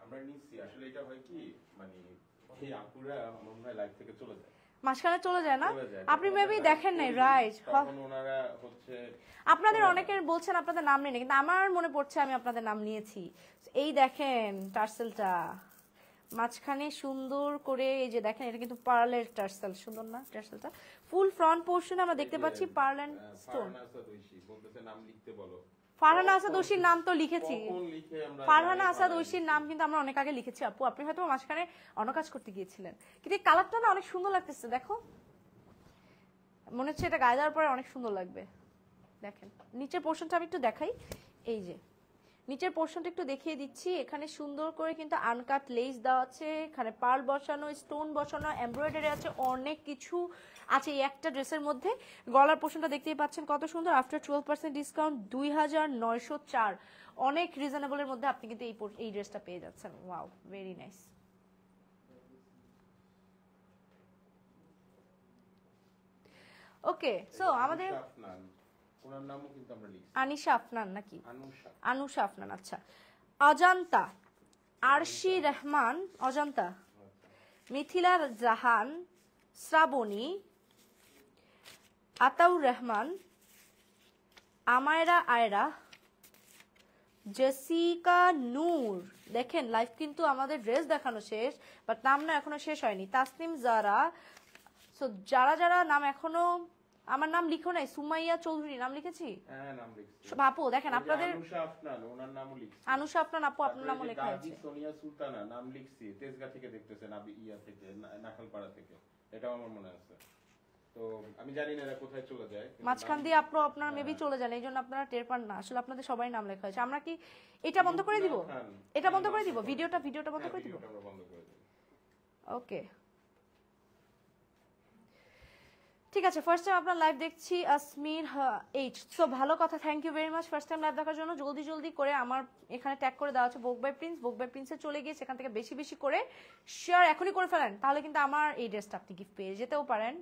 আমরা নিছি। আসলে এটা হয় কি, মানে এই আপুরা মনে হয় লাইভ থেকে চলে যায়, মাঝখানে চলে যায় না, আপনি মেবি দেখেন নাই, রাইট। তখন ওনারা হচ্ছে আপনাদের অনেকের বলছেন আপনাদের নাম নেই, কিন্তু আমার মনে পড়ছে আমি আপনাদের নাম নিয়েছি। এই দেখেন টার্সেলটা মাঝখানে সুন্দর করে, এই যে দেখেন এটা কিন্তু পার্লের টার্সেল, সুন্দর না টার্সেলটা? ফুল ফ্রন্ট পোর্শনে আমরা দেখতে পাচ্ছি পার্ল এন্ড স্টোন। বলতেছে নাম লিখতে বলো। ফারহানা আসাদ ঐশীর নাম তো লিখেছি, ফারহানা আসাদ ঐশীর নাম কিন্তু আমরা অনেক আগে লিখেছি আপু, আপনি হয়তো মাঝখানে অন্য কাজ করতে গিয়েছিলেন। কিন্তু এই কালারটা না অনেক সুন্দর লাগতেছে, দেখো মনে হচ্ছে এটা গায়ে দেওয়ার পরে অনেক সুন্দর লাগবে। দেখেন নিচের পোর্শনটা আমি একটু দেখাই, এই যে নিচের পোর্শনটা একটু দেখিয়ে দিচ্ছি। এখানে সুন্দর করে কিন্তু আনকাট লেস দেওয়া আছে, এখানে পার্ল বসানো, স্টোন বসানো, এমব্রয়ডারি আছে, অনেক কিছু আছে এই একটা ড্রেসের মধ্যে। গলার পোর্শনটা দেখতেই পাচ্ছেন কত সুন্দর, আফটার 12% ডিসকাউন্ট 2904, অনেক রিজনেবলের মধ্যে আপনি কিন্তু এই ড্রেসটা পেয়ে যাচ্ছেন। Wow, very nice. Okay, so আমাদের ওনার নামও কিন্তু আমরা লিখছি, আনিশা আফনান নাকি আনুশা আফনান, আচ্ছা। অজন্তা, আরশি রহমান, অজন্তা, মিথিলা জাহান, শ্রাবণী, আতাউর রহমান, আমায়রা আয়রা, জেসিকা নূর। দেখেন লাইভ কিন্তু আমাদের ড্রেস দেখানো শেষ, বাট নাম না এখনো শেষ হয়নি। তাসনিম জারা, সো যারা নাম এখনো, আমার নাম লিখো নাই, সুমাইয়া চৌধুরী নাম লিখেছি, হ্যাঁ নাম লিখছি আপু। দেখেন আপনাদের আনুশা আফনান, ওনার নামও লিখছি, আনুশা আফনান আপু আপনার নামও লেখা আছে। সোনিয়া সুলতানা নাম লিখছি, তেজগাঁ থেকে দেখতেছেন, থেকে নাখালপাড়া থেকে, এটাও আমার মনে আছে। তো আমি জানি না এরা কোথায় চলে যায়, মাঝখান দিয়ে আপনারা মেবি চলে যান, এই জন্য আপনারা টের পান না। আসলে আপনাদের সবাই নাম লেখা হয়েছে। আমরা কি এটা বন্ধ করে দিব, এটা বন্ধ করে দিব, ভিডিওটা বন্ধ করে দিব, ওকে ঠিক আছে। ফার্স্ট টাইম আপনার লাইভ দেখছি, আসমির এইচ, সো ভালো কথা, thank you very much first time live দেখার জন্য। জলদি করে আমার এখানে ট্যাগ করে দেওয়া আছে ভোগ বাই প্রিন্সে চলে গিয়ে সেখান থেকে বেশি করে শেয়ার এখনই করে ফেলেন, তাহলে কিন্তু আমার এই ড্রেসটা আপনি গিফট পেয়ে যেতেও পারেন।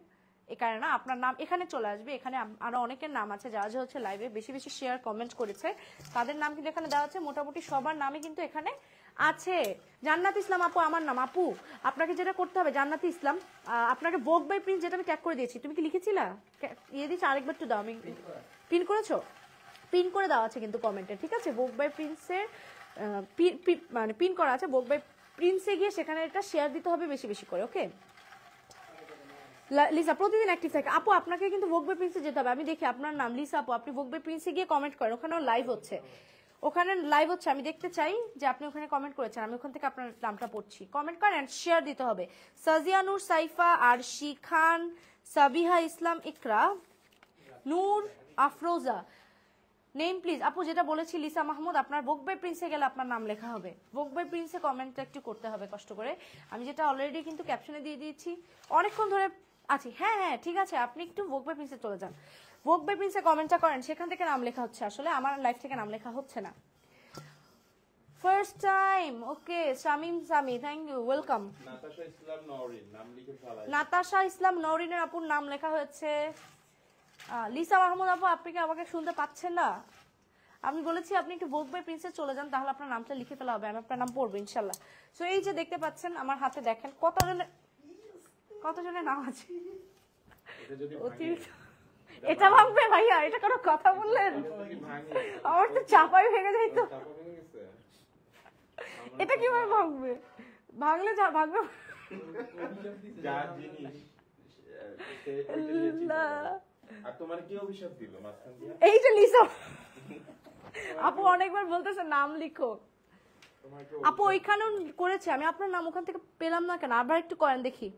এই কারণে না আপনার নাম এখানে চলে আসবে, এখানে আরো অনেকের নাম আছে যারা হচ্ছে লাইভে বেশি শেয়ার কমেন্ট করেছে, তাদের নাম কিন্তু এখানে দেওয়া আছে। মোটামুটি সবার নামই কিন্তু এখানে আছে। জান্নাত ইসলাম আপু আমার নাম, আপু আপনাকে যেটা করতে হবে, জান্নাতি ইসলাম, আপনাকে ভোগ বাই প্রিন্স যেটা আমি ট্যাগ করে দিয়েছি, তুমি কি লিখেছিলা? ইয়ে দিচ্ছি আরেকবার একটু দাও, আমি পিন করেছো, পিন করে দেওয়া আছে কিন্তু কমেন্টে, ঠিক আছে? ভোগ বাই প্রিন্সের মানে পিন করা আছে, ভোগ বাই প্রিন্সে গিয়ে সেখানে এটা শেয়ার দিতে হবে বেশি করে, ওকে? লিসা প্রতিদিন অ্যাক্টিভ থাকে আপু, আপনাকে কিন্তু ভোগ বাই প্রিন্সে যেতে হবে। আমি দেখি আপনার নাম লিসা আপু, আপনি ভোগ বাই প্রিন্সে গিয়ে কমেন্ট করেন, ওখানেও লাইভ হচ্ছে, আমি দেখতে চাই যে আপনি ওখানে কমেন্ট করেছেন, আমি ওখান থেকে আপনার নামটা পড়ছি। কমেন্ট করেন, শেয়ার দিতে হবে। সাজিয়ানুর, সাইফা, আরশি খান, সাবিহা ইসলাম ইকরা, নূর আফরোজা। নেম প্লিজ আপু, যেটা বলেছি লিসা মাহমুদ, আপনার বুক বাই প্রিন্সে গেলে আপনার নাম লেখা হবে। বুক বাই প্রিন্সে কমেন্টটা একটু করতে হবে কষ্ট করে, আমি যেটা অলরেডি কিন্তু ক্যাপশনে দিয়ে দিয়েছি, অনেকক্ষণ ধরে আছি। হ্যাঁ হ্যাঁ ঠিক আছে, আপনি একটু বুক বাই প্রিন্সে চলে যান, বুক বাই প্রিন্সে কমেন্টটা করেন, সেখান থেকে নাম লেখা হচ্ছে। আসলে আমার লাইফ থেকে নাম লেখা হচ্ছে না। First time, okay Shamim Sami, thank you, welcome. Natasha Islam Nowrin নাম লিখে ফেলাই। নাতাশা ইসলাম নওরিনের আপুর নাম লেখা হয়েছে। লিসা মাহমুদ আপু, আপনি কি আমাকে শুনতে পাচ্ছেন না? আমি বলেছি আপনি একটু বুক বাই প্রিন্সে চলে যান, তাহলে আপনার নামটা লিখে ফেলা হবে, আমি আপনার নাম পড়বো ইনশাল্লাহ। সো এই যে দেখতে পাচ্ছেন আমার হাতে, দেখেন কতজনের নাম আছে। এটা যদি অতিরিক্ত এটা ভাঙবে ভাইয়া, এটা কোনো কথা বললেন? আমার তো চাপাই ভেঙে যাই তো। চাপা ভেঙে গেছে। এটা কিভাবে ভাঙবে? ভাঙলে যা ভাঙবে। যার জিনিস সে ওইটা নিয়ে চিন্তা করে। আর তোমার কি অভিশাপ দিল মাঝখান দিয়ে? এই যে লিসা আপু অনেকবার বলতেছে নাম লিখো। আপু ওইখানেও করেছে, আমি আপনার নাম ওখান থেকে পেলাম না কেন? আবার একটু করেন দেখি।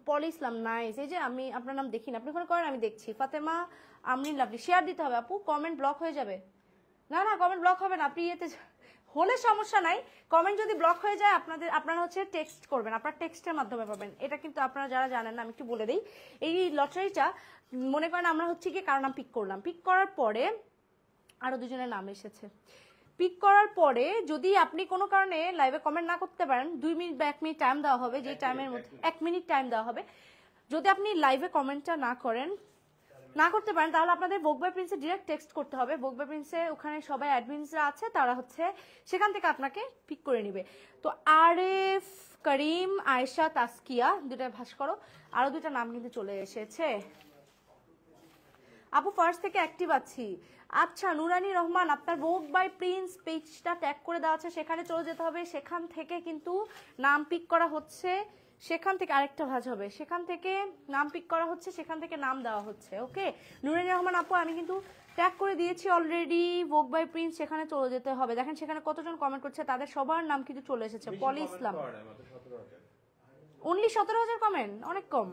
পলি ইসলাম, নাইস। এই যে আমি আপনার নাম দেখি না, আপনি ওখানে করেন, আমি দেখছি। ফাতেমা আমরিন লাভলি, শেয়ার দিতে হবে আপু, কমেন্ট ব্লক হয়ে যাবে। না না কমেন্ট ব্লক হবে না, আপনি ইয়েতে হলে সমস্যা নাই। কমেন্ট যদি ব্লক হয়ে যায় আপনারা হচ্ছে টেক্সট করবেন, আপনার টেক্সটের মাধ্যমে পাবেন। এটা কিন্তু আপনারা যারা জানেন না, আমি একটু বলে দিই। এই লটারিটা মনে করেন আমরা হচ্ছে কি কারো নাম পিক করলাম, পিক করার পরে আরো দুজনের নাম এসেছে। পিক করার পরে যদি আপনি কোনো কারণে লাইভে কমেন্ট না করতে পারেন, 2 মিনিট বা 1 মিনিট টাইম দেওয়া হবে, যে টাইমের মধ্যে 1 মিনিট টাইম দেওয়া হবে। যদি আপনি লাইভে কমেন্টটা না করতে পারেন, তাহলে আপনাদের বুক বাই প্রিন্সে ডিরেক্ট টেক্সট করতে হবে। বুক বাই প্রিন্সে ওখানে সবাই অ্যাডমিনসরা আছে, তারা হচ্ছে সেখান থেকে আপনাকে পিক করে নেবে। তো আরেফ, করিম, আয়েশা, তাসকিয়া, দুটা ভাস করো। আরো দুটা নাম কিন্তু চলে এসেছে। আপু ফার্স্ট থেকে অ্যাক্টিভ আছি। আচ্ছা নুরানি রহমান, আপনার বুক বাই প্রিন্স পেজটা ট্যাগ করে দেওয়া আছে, সেখানে চলে যেতে হবে। সেখান থেকে কিন্তু নাম পিক করা হচ্ছে, সেখান থেকে আরেকটা ভাজ হবে, সেখান থেকে নাম পিক করা হচ্ছে, সেখান থেকে নাম দেওয়া হচ্ছে। ওকে নুরানি রহমান আপু, আমি কিন্তু ট্যাগ করে দিয়েছি অলরেডি বুক বাই প্রিন্স, সেখানে চলে যেতে হবে। দেখেন সেখানে কতজন কমেন্ট করছে, তাদের সবার নাম কিন্তু চলে এসেছে। পলি ইসলাম, অনলি 17,000 কমেন্ট, অনেক কম।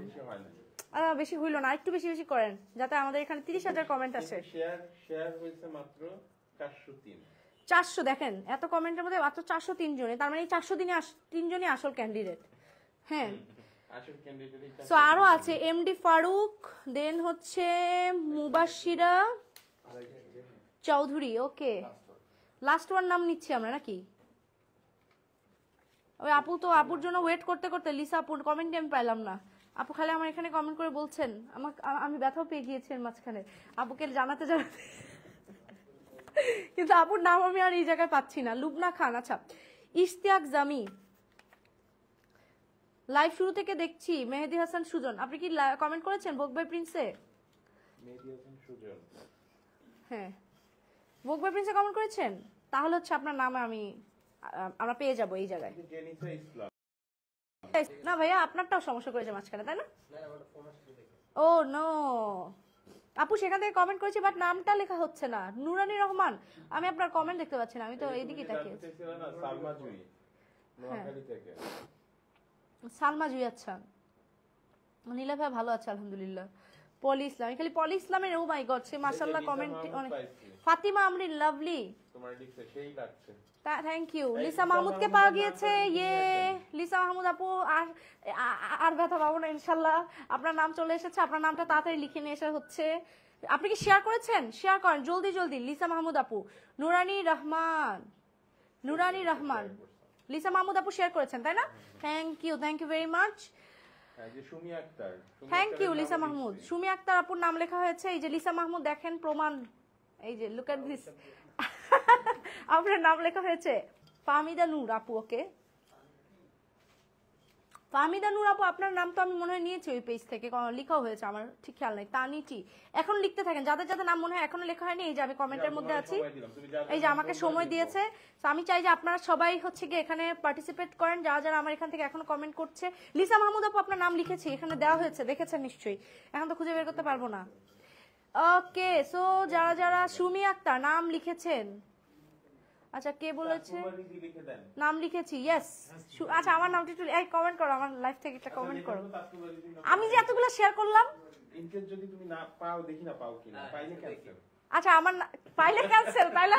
বেশি হইল না, একটু বেশি বেশি করেন, যাতে আমাদের এখানে 30,000 কমেন্ট আসে। শেয়ার হয়েছে মাত্র 403। 400, দেখেন এত কমেন্টের মধ্যে মাত্র 403 জনে, তার মানে এই 403 জনই আসল ক্যান্ডিডেট। হ্যাঁ আসল ক্যান্ডিডেট। সো আরো আছে এমডি ফারুক, দেন হচ্ছে Mubashira Chowdhury. Okay last one নাম নিচ্ছি আমরা নাকি? ওই আপু তো আপুর জন্য ওয়েট করতে করতে লিসা আপুর কমেন্টই আমি পাইলাম না। আপু খালি আমার এখানে কমেন্ট করে বলছেন, আমি ব্যথাও পেয়ে গিয়েছেন মাঝখানে আপুকে জানাতে কিন্তু আপুর নাম আমি আর এই জায়গায় পাচ্ছি না। লুবনা খান, আচ্ছা ইশতিয়াক জামি, লাইভ শুরু থেকে দেখছি। মেহেদি হাসান সুজন, আপনি কি কমেন্ট করেছেন বুক বাই প্রিন্সে? মেহেদি হাসান সুজন, হ্যাঁ বুক বাই প্রিন্সে কমেন্ট করেছেন, তাহলে হচ্ছে আপনার নাম আমরা পেয়ে যাব এই জায়গায়। জেনিসা ইসলাম। না ভাইয়া আপনারটাও সমস্যা করেছে মাঝখানে, তাই না? ও নো আপু সেখান থেকে কমেন্ট করেছি, বাট নামটা লেখা হচ্ছে না। নুরানি রহমান, আমি আপনার কমেন্ট দেখতে পাচ্ছি না, আমি তো এইদিকে তাকিয়ে আছি। সালমা জুই, নোয়াখালী থেকে। সালমা জুই, আচ্ছা নীলা ভাই ভালো আছে আলহামদুলিল্লাহ। পলি ইসলাম, খালি পলি ইসলামের, ও মাই গড সে মাশাআল্লাহ কমেন্ট অনেক। ফাতিমা আমরিন লাভলি, তোমার লিখতে সেই লাগছে। Thank you. লিসা মাহমুদকে পাওয়া গিয়েছে, ইয়ে লিসা মাহমুদ আপু আর ব্যথা পাবো না ইনশাল্লাহ। আপনার নাম চলে এসেছে, আপনার নামটা তাড়াতাড়ি লিখে নিয়ে এসে হচ্ছে। আপনি কি শেয়ার করেছেন? শেয়ার করেন জলদি জলদি। লিসা মাহমুদ আপু, নুরানি রহমান, লিসা মাহমুদ আপু শেয়ার করেছেন তাই না? Thank you very much. Thank you Lisa Mahmud. Sumi Akter আপুর নাম লেখা হয়েছে, এই যে লিসা মাহমুদ দেখেন প্রমাণ, এই যে লুক এট দিস আপনার নাম লেখা হয়েছে। ফাহমিদা নূর আপু, ওকে ফাহমিদা নূর আপু, আপনার নাম তো আমি মনে হয় নিয়েছি ওই পেজ থেকে, লেখাও হয়েছে, আমার ঠিক খেয়াল নাই। তানিটি, এখন লিখতে থাকেন, যাদের যাদের নাম মনে হয় এখনো লেখা হয়নি। এই যে আমি কমেন্টের মধ্যে আছি, এই যে আমাকে সময় দিয়েছে। তো আমি চাই যে আপনারা সবাই হচ্ছে গিয়ে এখানে পার্টিসিপেট করেন, যারা যারা আমার এখান থেকে এখনো কমেন্ট করছে। লিসা মাহমুদ আপু আপনার নাম লিখেছি, এখানে দেওয়া হয়েছে, দেখেছেন নিশ্চয়ই, এখন তো খুঁজে বের করতে পারবো না। ওকে সো যারা যারা সুমি আক্তার নাম লিখেছেন, আচ্ছা কে বলেছে তাসনুবা রিদি লিখে দেন। নাম লিখেছি ইয়েস আচ্ছা আমার নামটা একটু এই কমেন্ট করো আমার লাইভ থেকে একটা কমেন্ট করো তাসনুবা রিদির নাম। আমি যে এতগুলো শেয়ার করলাম ইনকেস যদি তুমি না পাও, দেখি না পাও কিনা, পাইলে ক্যান্সেল। আচ্ছা আমার পাইলে ক্যান্সেল তাইলে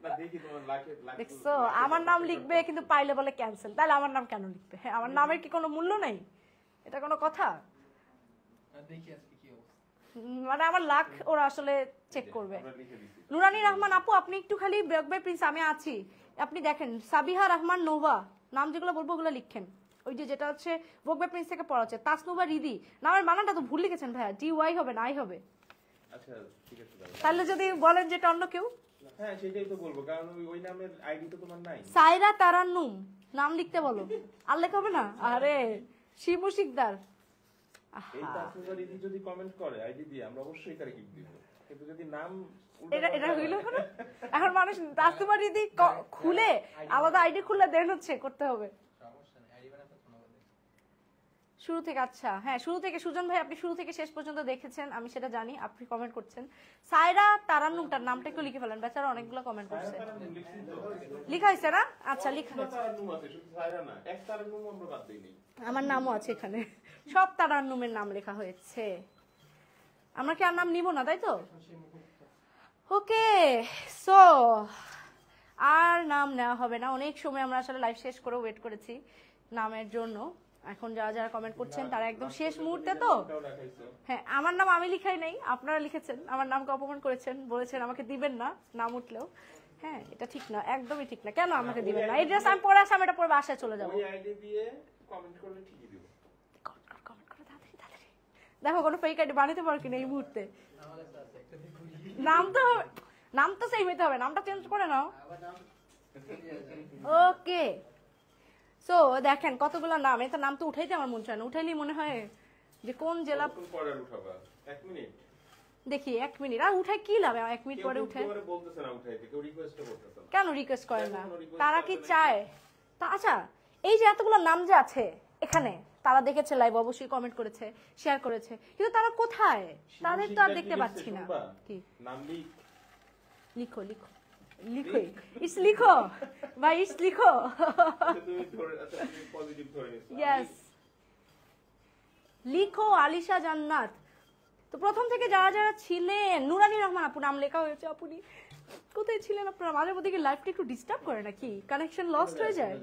না দেখি তোমার লাখে দেখছো আমার নাম লিখবে কিন্তু পাইলে বলে ক্যান্সেল, তাহলে আমার নাম কেন লিখবে? হ্যাঁ আমার নামের কি কোনো মূল্য নাই? এটা কোনো কথা? দেখি আজকে কি অবস্থা। মানে আমার লাখ ওরা আসলে চেক করবে। আমরা লিখে দিছি। নুরানি রহমান আপু আপনি একটু খালি বেগবে প্রিন্স আমি আছি, আপনি দেখেন সাবিহা রহমান নোভা নাম যেগুলো বলবো ওগুলো লিখেন। ওই যে যেটা হচ্ছে বকবে প্রিন্স থেকে পড়া হচ্ছে তাসনুবা রিদি নামের বানানটা তো ভুল লিখেছেন ভাইয়া, টি ওয়াই হবে না আই হবে। আচ্ছা ঠিক আছে দাদা। তাহলে যদি বলেন যেটা অন্য কেউ হ্যাঁ সেটাই তো বলবো, কারণ ওই নামের আইডি তো তোমার নাই। সাইরা তারান্নুম নাম লিখতে বলো, আর লেখা হবে না? আরে শিমু শিকদার এই তাসনুবা রিদি যদি কমেন্ট করে আইডি দিয়ে, আমরা অবশ্যই তার গিফট দিব। কিন্তু যদি নাম এটা এটা হইলো না, এখন মানুষ তাসনুবা রিদি খুলে আলাদা আইডি খুলে দেন হচ্ছে করতে হবে সমস্যা নেই, আইডি বানাতে ধন্যবাদ। শুরু থেকে। আচ্ছা হ্যাঁ শুরু থেকে সুজন ভাই আপনি শুরু থেকে শেষ পর্যন্ত দেখেছেন আমি সেটা জানি, আপনি কমেন্ট করছেন। সায়রা তারান্নুমটার নামটা একটু লিখে ফেলেন, বেচারা অনেকগুলো কমেন্ট করছে। লিখা হয়েছে না? আচ্ছা লিখা হয়েছে। তারান্নুম আছে, শুধু সায়রা না, এক তারান্নুম আমরা বাদ দেইনি। আমার নামও আছে এখানে, সব তারান্নুমের নাম লেখা হয়েছে। আমরা কি আর নাম নিব না তাই তো? ওকে সো আর নাম নেওয়া হবে না, অনেক সময় আমরা আসলে লাইভ শেষ করে ওয়েট করেছি নামের জন্য। এখন যারা যারা কমেন্ট করছেন তারা একদম শেষ মুহূর্তে তো। এটাও দেখাইছো। হ্যাঁ আমার নাম আমি লিখাই নাই, আপনারা লিখেছেন, আমার নামকে অপমান করেছেন, বলেছেন আমাকে দিবেন না নাম উঠলেও। হ্যাঁ এটা ঠিক না, একদমই ঠিক না। কেন আমাকে দিবেন না? এই ড্রেস আমি পরে আসি, আমি এটা পরে বাসায় চলে যাবো। ওই আইডি দিয়ে কমেন্ট করলে ঠিকই দিব। কমেন্ট করো তাড়াতাড়ি তাড়াতাড়ি। দেখো কোনো ফেক আইডি বানাতে পারো কিনা এই মুহূর্তে। আমার কাছে আছে একটা দেখুন। নাম তো সেম হইতে হবে, নামটা চেঞ্জ করে নাও। আবার নাম ওকে সো দেখেন কতগুলো নাম, এটা নাম তো উঠাইতে আমার মন চায় না, উঠাইলেই মনে হয় যে কোন জেলা। কতক্ষণ পরে উঠাবা? 1 মিনিট। দেখি 1 মিনিট আর উঠাই কি লাভ? 1 মিনিট পরে উঠে কেউ বলতেছে না উঠাইতে, কেউ রিকোয়েস্টও করতেছে না। কেন রিকোয়েস্ট করে না? কোনো request তারা কি আসে নাই। চায়? তা আচ্ছা এই যে এতগুলো নাম যে আছে এখানে, তারা দেখেছে লাইভ, অবশ্যই কমেন্ট করেছে, শেয়ার করেছে, কিন্তু তারা কোথায়? তাদের তো আর দেখতে পাচ্ছি না। কি নাম লিখ। লিখো লিখো লিখো, ইস লিখো ভাই, ইস লিখো। তুমি ধরে আচ্ছা তুমি পজিটিভ ধরে নিছো। ইয়েস লিখো আলিশা জান্নাত। তো প্রথম থেকে যারা যারা ছিলেন, নুরানি রহমান আপু নাম লেখা হয়েছে, আপনি কোথায় ছিলেন? আপনারা মাঝে মধ্যে কি লাইভটা একটু ডিস্টার্ব করে নাকি? কানেকশন লস্ট হয়ে যায়?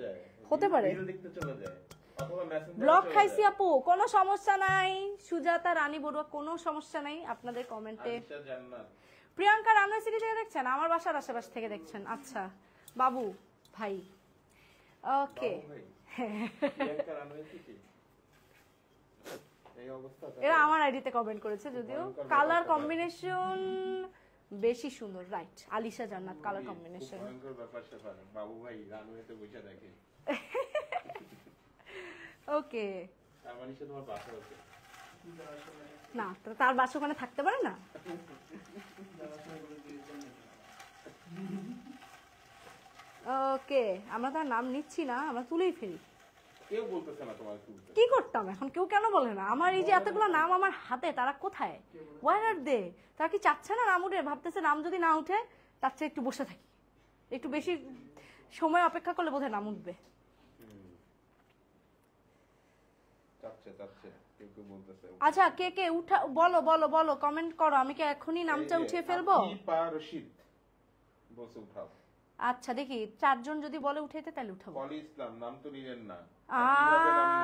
হতে পারে। ভিডিও দেখতে চলে যায় অথবা মেসেঞ্জারে ব্লক চলে খাইছি যায়। আপু, কোনো সমস্যা নাই। সুজাতা রানী বড়ুয়া কোনো সমস্যা নাই আপনাদের কমেন্টে। আলিশা জান্নাত। প্রিয়াঙ্কা রান্না সিটি থেকে দেখছেন? আমার বাসার আশেপাশ থেকে দেখছেন? আচ্ছা বাবু ভাই ওকে। বাবু ভাই। প্রিয়াঙ্কা রানওয়ে থেকে। এই অবস্থা তাহলে? এরা আমার আইডিতে কমেন্ট করেছে, যদিও কালার কম্বিনেশন বেশি সুন্দর। রাইট আলিশা জান্নাত কালার খুব কম্বিনেশন। ভয়ঙ্কর ব্যাপার স্যাপার। বাবু ভাই রানওয়েতে বসে দেখে। ওকে তার মানে সে তোমার বাসা আছে। না তো তার বাসা ওখানে থাকতে পারে না? ওকে আমরা তার নাম নিচ্ছি না, আমরা তুলেই ফেলি। কেউ বলতেছে না তোমার তুলতে। কি করতাম এখন? কেউ কেন বলে না? আমার এই যে এতগুলো নাম আমার হাতে, তারা কোথায়? ওয়ার আর দে? তারা কি চাচ্ছে না নাম উঠে? ভাবতেছে নাম যদি না উঠে তার চেয়ে একটু বসে থাকি, একটু বেশি সময় অপেক্ষা করলে বোধহয় নাম উঠবে। চাচ্ছে চাচ্ছে কেউ কেউ বলতেছে। আচ্ছা কে কে উঠা বলো বলো বলো কমেন্ট করো, আমি কি এখনই নামটা উঠিয়ে ফেলবো? ইপা রশিদ বসে উঠাও। আচ্ছা দেখি 4 জন যদি বলে উঠাইতে তাহলে উঠাবো। পলি ইসলাম নাম তো নিলেন না।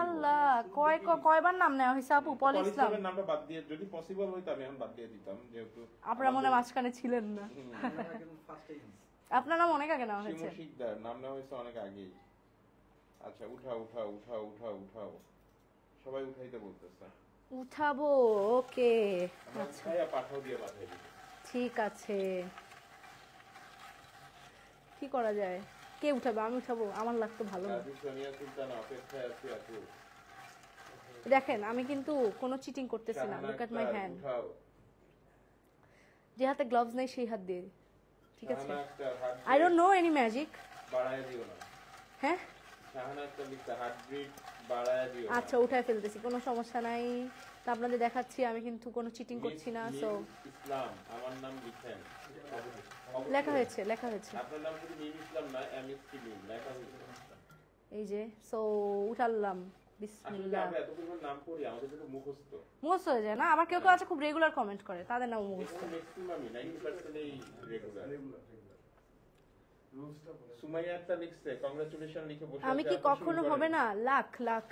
আল্লাহ কয়বার নাম নেওয়া হয়েছে আপু? পলি ইসলাম ইসলামের নামটা বাদ দিয়ে যদি পসিবল হইতো আমি এখন বাদ দিয়ে দিতাম, যেহেতু আপনারা মনে হয় মাঝখানে ছিলেন না। ফার্স্টেই আপনার নাম অনেক আগে নেওয়া হয়েছে। শিমু শিকদার নাম নেওয়া হয়েছে অনেক আগেই। আচ্ছা উঠাও উঠাও উঠাও উঠাও উঠাও, সবাই উঠাইতে বলতেছে। উঠাবো ওকে আচ্ছা ভাইয়া পাঠাও দিয়ে পাঠাই দিই। ঠিক আছে। কি করা যায়? কে উঠাবে? আমি উঠাবো? আমার লাগতো ভালো না। রাজু সোনিয়া সুলতান অপেক্ষায় আছি আপু। দেখেন আমি কিন্তু কোনো চিটিং করতেছি না, লুক এট মাই হ্যান্ড। উঠাও। যে হাতে গ্লাভস নেই সেই হাত দিয়ে, ঠিক আছে? Shahana Akter heart I don't know any magic. বাড়ায় দিও না। হ্যাঁ শাহানা আক্তার লিখতে হার্টবিট বাড়ায় দিও না। আচ্ছা উঠায় ফেলতেছি, কোনো সমস্যা নাই। তা আপনাদের দেখাচ্ছি আমি কিন্তু কোনো চিটিং করছি না। সো ইসলাম আমার নাম লিখেন। লেখা হয়েছে লেখা হয়েছে আপনার নাম শুধু মিম ইসলাম না, এমএসটি মিম লেখা হয়েছে। এই যে সো উঠালাম আসলে বিসমিল্লাহ। আমরা এত পরিমাণ নাম পড়ি, আমাদের কিন্তু মুখস্থ। মুখস্থ হয়ে যায় না, আবার কেউ কেউ আছে খুব রেগুলার কমেন্ট করে, তাদের নাম মুখস্থ। এখানে ম্যাক্সিমামই 90% এই রেগুলার। সুমাইয়া একটা লিখছে কংগ্রাচুলেশন লিখে বসে আমি আছে, কি আপনি কখনো শুরু হবে করেন। না লাখ লাখ।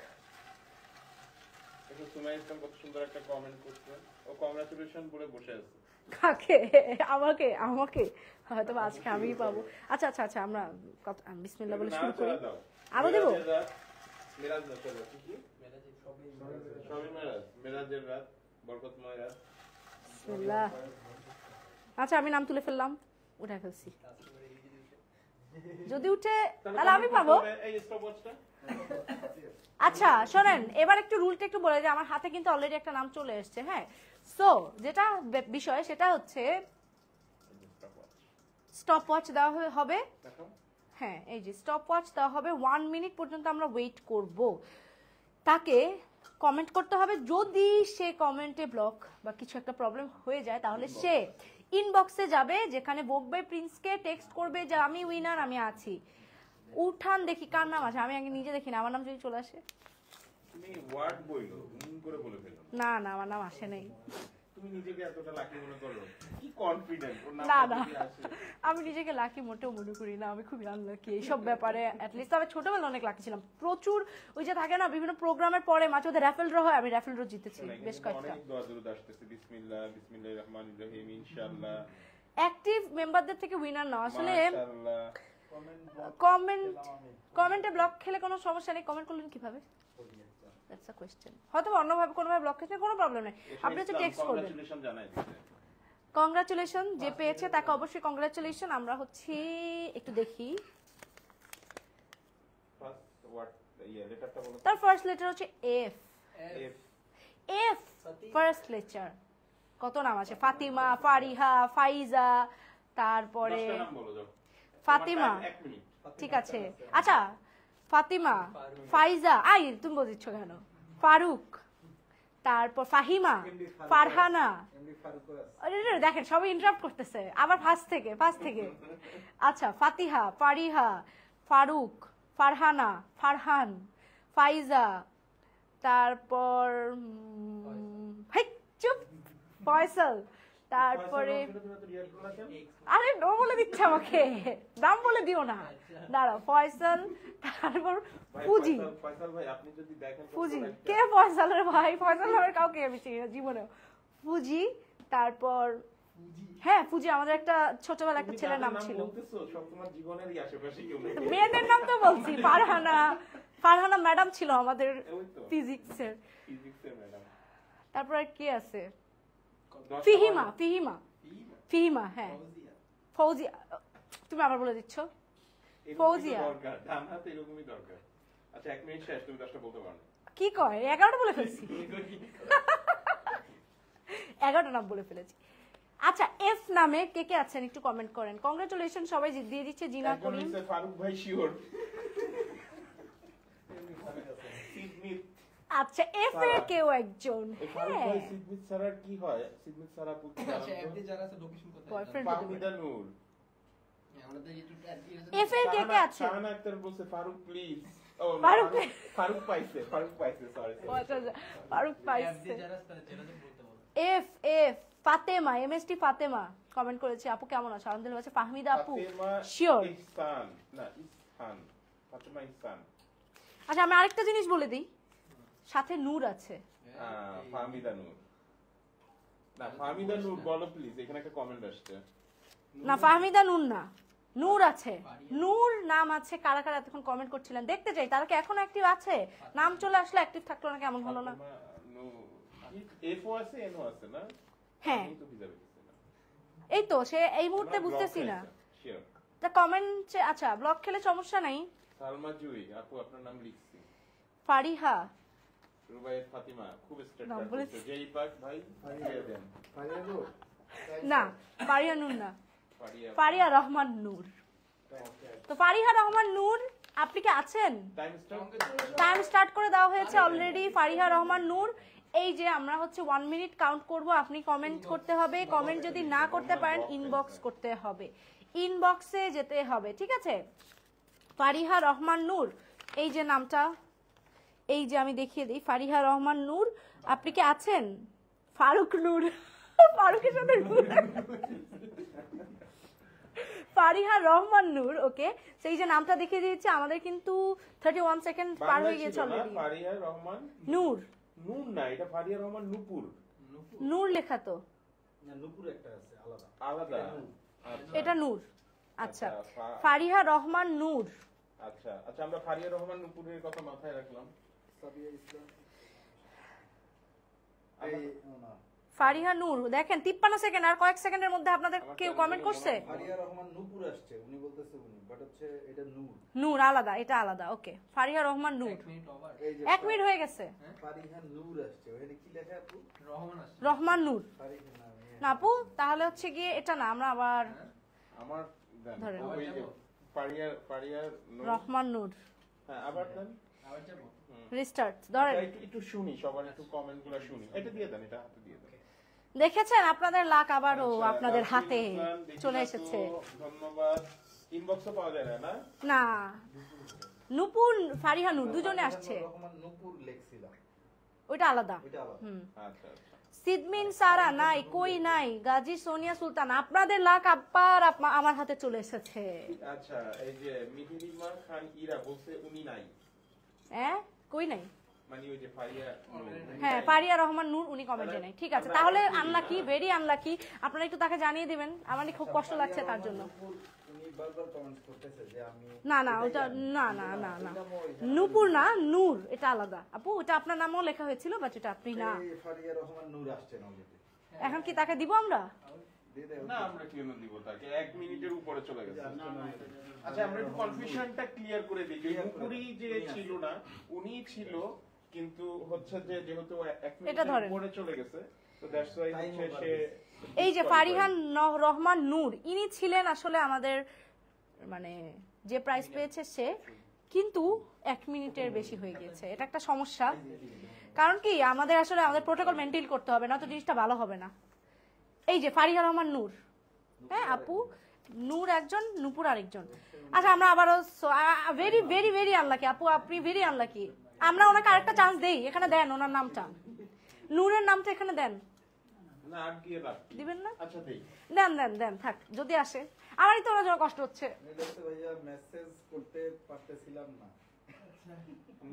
একটু সুমাইয়া ইসলাম কত সুন্দর একটা কমেন্ট করছে, ও কংগ্রাচুলেশন বলে বসে আছে। কাকে? আমাকে আমাকে হয়তো বা আজকে আমিই পাবো। আচ্ছা আচ্ছা আচ্ছা, আমরা বিসমিল্লাহ বলে শুরু করি। দাও আরো দেবো? মিরাজ না চলো কি মেরাজে সবই সবই মিরাজ, মিরাজের রাত, বরকতময় রাত। বিসমিল্লাহ। আচ্ছা আমি নাম তুলে ফেললাম, উঠে ফেলছি। যদি উঠে তাহলে আমি পাবো। এই স্টপওয়াচটা আচ্ছা শোনেন, এবার একটু রুলটা একটু বলে যে আমার হাতে কিন্তু অলরেডি একটা নাম চলে এসেছে। হ্যাঁ, সো যেটা বিষয় সেটা হচ্ছে স্টপ ওয়াচ দেওয়া হবে। দেখো হ্যাঁ, এই যে স্টপ ওয়াচ দেওয়া হবে, 1 মিনিট পর্যন্ত আমরা ওয়েট করব। তাকে কমেন্ট করতে হবে, যদি সে কমেন্টে ব্লক বা কিছু একটা প্রবলেম হয়ে যায় তাহলে সে ইনবক্সে যাবে, যেখানে বকবে প্রিন্সকে, টেক্সট করবে যে আমি উইনার, আমি আছি। উঠান দেখি কার নাম আছে, আমি আগে নিজে দেখি না, আমার নাম যদি চলে আসে। তুমি ওয়ার্ড বইলো করে বলে ফেলো। না না, আমার নাম আসে নাই। তুমি নিজেকে এতটা লাকি মনে করো, কি কনফিডেন্ট ওর নাম না না, যদি আসে। আমি নিজেকে লাকি মোটেও মনে করি না, আমি খুবই আনলাকি এইসব ব্যাপারে। অ্যাটলিস্ট আমি ছোটবেলা অনেক লাকি ছিলাম, প্রচুর। ওই যে থাকে না বিভিন্ন প্রোগ্রামের পরে মাঝে ওদের র্যাফেল ড্র হয়, আমি র্যাফেল ড্র জিতেছি শোনো, বেশ এখানে কয়েকটা। অনেক দোয়া দরুদ আসতেছে, বিসমিল্লাহ, বিসমিল্লাহির রহমানির রহিম, ইনশাআল্লাহ, অ্যাক্টিভ মেম্বারদের থেকে উইনার না আসলে। মাশাআল্লাহ। কমেন্টে ব্লক খেলে কোনো সমস্যা নেই, কমেন্ট করলেন কিভাবে? That's a question. হয়তো অন্যভাবে কোনোভাবে ব্লক খেলে কোনো প্রবলেম নেই, আপনি হচ্ছে টেক্সট করবেন। কংগ্রাচুলেশন জানাই দিতে। কংগ্রাচুলেশন, যে পেয়েছে তাকে অবশ্যই কংগ্রাচুলেশন। আমরা হচ্ছে একটু দেখি ফার্স্ট ওয়ার্ড লেটারটা বলো। তার ফার্স্ট লেটার হচ্ছে F. F. F first letter. কত নাম আছে? ফাতিমা, ফারিহা, ফাইজা, তারপরে 10টা নাম বলো যাও। ফাতিমা। তোমার time 1 মিনিট। ঠিক আছে, আচ্ছা ফাতিমা, ফাইজা, আই তুমি বলছিস কেন? ফারুক, তারপর ফাহিমা, ফারহানা। এমডি ফারুকও আছে। আরে রে, দেখেন সবাই ইন্টারাপ্ট করতেছে, আবার ফার্স্ট থেকে। আচ্ছা, ফাতিহা, ফারিহা, ফারুক, ফারহানা, ফারহান, ফাইজা, তারপর হেই চুপ, ফয়সাল, তারপরে আরে নো বলে দিচ্ছে আমাকে, নাম বলে দিও না, দাঁড়াও। ফয়সাল, তারপর ভাই, ফুজি। ফয়সাল ভাই আপনি যদি দেখেন ফুজি কত একটা- কে? ফয়সাল রে ভাই, ফয়সাল নামের কাউকে আমি চিনি না জীবনেও। ফুজি, তারপর হ্যাঁ ফুজি, আমাদের একটা ছোটবেলা একটা তুমি ছেলের যাদের নাম ছিল। বলতেছো সব তোমার জীবনেরই আশেপাশে কেউ নেই। মেয়েদের নাম তো বলছি, ফারহানা ম্যাডাম ছিল আমাদের ওই তো ফিজিক্সের। ফিজিক্সের ম্যাডাম। তারপর আর কে আছে? ফিহিমা, হ্যাঁ ফৌজিয়া। তুমি আবার বলে দিচ্ছ ফৌজিয়া। দরকার ডান হাতে এরকমই দরকার। আচ্ছা 1 মিনিট শেষ, তুমি 10টা বলতে পারো না। কি কয়? 11টা বলে ফেলছি, 11টা নাম বলে ফেলেছি। আচ্ছা, এফ নামে কে কে আছেন একটু কমেন্ট করেন। কংগ্রাচুলেশন সবাই দিয়ে দিচ্ছে, জিনা একজন করিম। লিখছে ফারুক ভাই শিওর। সিদমিত। আচ্ছা, এফ এর কেউ একজন। এই ফারুক হ্যাঁ, ভাই সিদমিত ছাড়া আর কি হয়? সিদমিত ছাড়া বলতে আচ্ছা এমডি যারা আছে লোকেশন কোথায়? বয়ফ্রেন্ড। ফাহমিদা নূর। হ্যাঁ, আমরা তো ইউটিউব এফ এর কে কে আছে? শাহানা আক্তার বলছে ফারুক প্লিজ। ও ফারুক। ফারুক পাইছে সরি। আচ্ছা, ফারুক এমডি পাইছে। যারা আছে তারা জেনারেল বলতে বলো। F Fatema, MST Fatema comment করেছে, আপু কেমন আছো? আলহামদুলিল্লাহ। আছে ফাহমিদা আপু, শিওর। ইহসান না ইসহান, ফাতেমা ইহসান। আচ্ছা, আমি আরেকটা জিনিস বলে দিই, সাথে নূর আছে। ফাহমিদা নূর। না ফাহমিদা নূর বলো প্লিজ, এখানে একটা কমেন্ট আসছে। না, ফাহমিদা নূর না, নূর আছে। নূর নাম আছে। কারা কারা এতক্ষণ কমেন্ট করছিলেন দেখতে চাই, তারা কি এখনো অ্যাক্টিভ আছে? নাম চলে আসলে অ্যাক্টিভ থাকলো না, কেমন হলো না? ফাতেমা নূর। এফও আছে এনও আছে না? হ্যাঁ, আমি তো ভিজাবে দিছি না। এই তো সে এই মুহূর্তে বুঝতেছি না। শিওর। তা কমেন্ট, আচ্ছা ব্লক খেলে সমস্যা নাই। সালমা জুই আপু আপনার নাম লিখছি। ফারিহা, রুবাইয়েত ফাতিমা খুব স্ট্রেট নাম কাট বলেছি। করছে। যেই পাক ভাই দিয়ে দেন। না ফারিয়া নূর না, ফারিয়া। ফারিয়া রহমান নূর। তো ফারিহা রহমান নূর, আপনি কি আছেন? Time start. টাইম স্টার্ট করে দেওয়া হয়েছে অলরেডি। ফারিহা রহমান নূর এই যে আমরা হচ্ছে 1 মিনিট কাউন্ট করব, আপনি কমেন্ট করতে হবে, কমেন্ট যদি না করতে পারেন ইনবক্স করতে হবে, ইনবক্সে যেতে হবে, ঠিক আছে? ফারিহা রহমান নূর, এই যে নামটা, এই যে আমি দেখিয়ে দিই, ফারিহা রহমান নূর, আপনি কি আছেন? ফারুক নূর, ফারুকের সাথে নূর। ফারিহা রহমান নূর, ওকে। সেই যে নামটা দেখিয়ে দিয়েছে, আমাদের কিন্তু 31 সেকেন্ড পার হয়ে গেছে অলরেডি। ফারিয়া রহমান নূর, নূর না, এটা ফারিয়া রহমান নূপুর। নূর লেখা তো, না নূপুর একটা আছে আলাদা। আলাদা। এটা নূর। আচ্ছা, আচ্ছা, ফারিহা রহমান নূর। আচ্ছা আচ্ছা, আমরা ফারিয়া রহমান নূপুরের কথা মাথায় রাখলাম। সাবিয়া ইসলাম। ফারিহা নূর, দেখেন 53 সেকেন্ড, আর কয়েক সেকেন্ডের মধ্যে আপনাদের কেউ কমেন্ট করছে? ফারিয়া রহমান নূপুর আসছে, উনি বলতেছে উনি, বাট হচ্ছে এটা নূর। নূর আলাদা, এটা আলাদা, ওকে। ফারিহা রহমান নূর, 1 মিনিট হয়ে গেছে। ফারিহা নূর আসছে, ওখানে কি লেখা আপু? রহমান আসছে। রহমান নূর ফারিহা নাম। না আপু, তাহলে হচ্ছে গিয়ে এটা না, আমরা আবার আমার দেন, ধরেন। ওই যে ফারিয়া নূর। রহমান নূর, হ্যাঁ, আবার দেন। আবার যাব। রিস্টার্ট ধরেন। একটু একটু শুনি, সবার একটু কমেন্টগুলো শুনি। এটা দিয়ে দেন, এটা হাতে দিয়ে দেন। দেখেছেন আপনাদের লাক আবারও আচ্ছা, আপনাদের তাসলিম হাতে ইসলাম, দেখি চলে না তো, এসেছে। ধন্যবাদ। ইনবক্সে পাওয়া যায় না, না? না, নুপুর ফারিহা নূর দুজনে আসছে, রহমান নূপুর লেখছিলাম, ওইটা আলাদা। ওইটা আলাদা। হুম। আচ্ছা আচ্ছা। সিদমিন সারা নাই, কই নাই, গাজী সোনিয়া সুলতান, আপনাদের লাক আব্বার আমার হাতে চলে এসেছে। আচ্ছা, এই যে মিহিরিমা খান ইরা বলছে উনি নাই, হ্যাঁ, কই নাই? মানে ওই যে ফারিয়া নূর, উনি হ্যাঁ, নাই। ফারিয়া রহমান নূর, উনি কমেন্টে নাই। ঠিক আছে, আমরা তাহলে আবার করি, আনলাকি, হ্যাঁ? Very unlucky. আপনারা একটু তাকে জানিয়ে দিবেন, আমার খুব কষ্ট লাগছে তার জন্য। উনি বারবার কমেন্ট করতেছে যে আমি না না, ওটা না না না না, নূপুর না, নূর, এটা আলাদা। আপু, ওটা আপনার নামও লেখা হয়েছিল, বাট এটা আপনি না। এই ফারিয়া রহমান নূর আসছে অলরেডি। এখন কি তাকে দিব আমরা? দিয়ে দাও। না, আমরা কেন দিব তাকে? 1 মিনিটের উপরে চলে গেছে। আচ্ছা, আমরা একটু কনফিউশনটা ক্লিয়ার করে দিই। যে নুপুরি যে ছিল না, উনি ছিল, কিন্তু হচ্ছে যে যেহেতু 1 এটা মিনিটের ধরেন। উপরে চলে গেছে, তো দ্যাটস ওয়াই হচ্ছে সে এই যে ফারিহান রহমান নূর, ইনি ছিলেন আসলে আমাদের, মানে যে প্রাইস পেয়েছে সে, কিন্তু 1 মিনিটের বেশি হয়ে গেছে, এটা একটা সমস্যা। কারণ কি, আমাদের আসলে আমাদের প্রোটোকল মেনটেন করতে হবে, না তো জিনিসটা ভালো হবে না। এই যে ফারিহা রহমান নূর, হ্যাঁ আপু, নূর একজন, নূপুর আরেকজন। আচ্ছা, আমরা আবারও ভেরি ভেরি ভেরি আনলাকি আপু, আপনি ভেরি আনলাকি। আমরা ওনাকে আরেকটা চান্স দেই, এখানে দেন ওনার নামটা, নূরের নামটা এখানে দেন। না আর কি লাভ? দিবেন না? আচ্ছা, দেই। দেন দেন দেন, থাক, যদি আসে। আমারই তো ওনার জন্য কষ্ট হচ্ছে। আমি বলতে ভাইয়া মেসেজ করতে পারতেছিলাম না।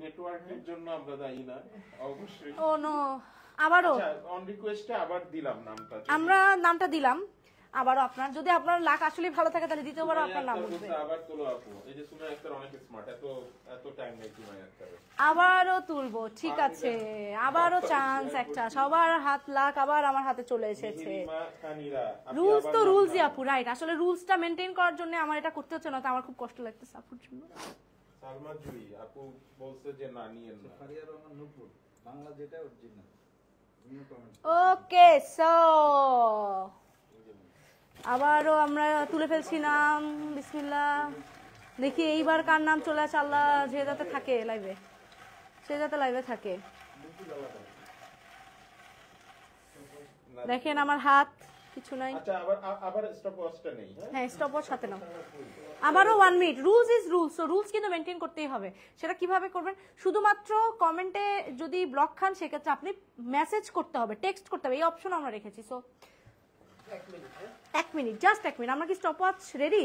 নেটওয়ার্কের জন্য আমরা দায়ী না, অবশ্যই। ও নো, আবারও আচ্ছা, অন রিকোয়েস্টে আবার দিলাম নামটা। আমরা নামটা দিলাম, আবারও আপনার, যদি আপনার লাক আসলে ভালো থাকে তাহলে দ্বিতীয়বার আপনার নাম উঠবে। আবার তোলো আপু, এই যে সুমাইয়া আক্তার অনেক স্মার্ট, এত টাইম নেই সুমাইয়া আক্তারের। আবারও তুলবো, ঠিক আছে, আবারও চান্স একটা, সবার হাত লাক আবার আমার হাতে চলে এসেছে। মিহিরিমা খান ইরা, আপনি রুলস আবার তো নাম রুলসই বলেন। আপু, রাইট। আসলে রুলসটা মেনটেন করার জন্য আমার এটা করতে হচ্ছে, না তো আমার খুব কষ্ট লাগতেছে আপুর জন্য। সালমা জুই আপু বলছে যে না, নিয়েন না। ফারিয়া রহমান নূপুর বাংলা যেটা অরিজিনাল। উনি কমেন্ট ওকে, সো আবারও আমরা তুলে ফেলছি নাম, বিসমিল্লাহ। দেখি এইবার কার নাম চলে আসে, আল্লাহ, যে যাতে থাকে লাইভে, সে যাতে লাইভে থাকে। দেখেন আমার হাত কিছু নাই। আচ্ছা, আবার স্টপ ওয়াচটা নেই, হ্যাঁ? হ্যাঁ, স্টপ ওয়াচ সাথে নাও। আবারও 1 minute, rules is rules, so rules কিন্তু মেনটেন করতেই হবে। সেটা কিভাবে করবেন? শুধুমাত্র কমেন্টে যদি ব্লক খান, সেক্ষেত্রে আপনি মেসেজ করতে হবে, টেক্সট করতে হবে, এই অপশন আমরা রেখেছি। So 1 minute, just 1 minute. আমরা কি স্টপ ওয়াচ রেডি?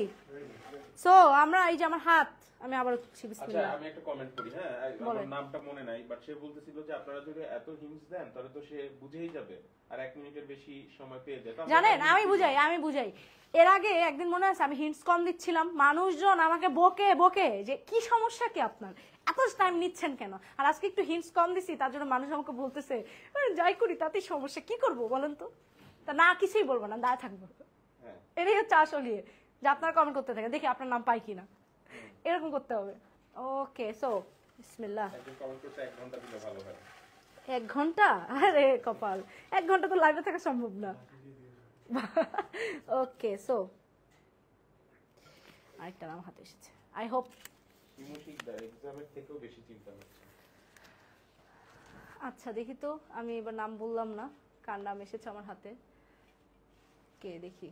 সো আমরা, এই যে আমার হাত, আমি আবার তুলছি, আচ্ছা, বিসমিল্লাহ। আমি একটা কমেন্ট করি, হ্যাঁ? আমার নামটা মনে নাই, বাট সে বলতেছিল যে আপনারা যদি এত হিন্টস দেন তাহলে তো সে বুঝেই যাবে, আর 1 মিনিটের বেশি সময় পেয়ে যায়। তো আমরা জানেন, একটা আমি hint বুঝাই। এর আগে একদিন মনে আছে আমি হিন্টস কম দিচ্ছিলাম, মানুষজন আমাকে বকে বকে যে কি সমস্যা কি আপনার, এত টাইম নিচ্ছেন কেন? আর আজকে একটু হিন্টস কম দিছি, তার জন্য মানুষ আমাকে বলতেছে যাই করি তাতেই সমস্যা, কি করব বলেন তো? তা না, কিছুই বলবো না, দাঁড়া থাকবো। হ্যাঁ। এটাই হচ্ছে আসলে, যে আপনার কমেন্ট করতে থাকে, দেখি আপনার নাম পাই কিনা, এরকম করতে হবে। ওকে, সো বিসমিল্লাহ। একজন কমেন্ট করছে 1 ঘন্টা দিলে ভালো হয়। 1 ঘন্টা? আরে কপাল, 1 ঘন্টা তো লাইভে থাকা সম্ভব না। ওকে, সো আরেকটা নাম হাতে এসেছে, আই হোপ। ইমোশিক এক্সামের থেকেও বেশি চিন্তা হচ্ছে। আচ্ছা দেখি তো, আমি এবার নাম বললাম না, কার নাম এসেছে আমার হাতে, কে দেখি।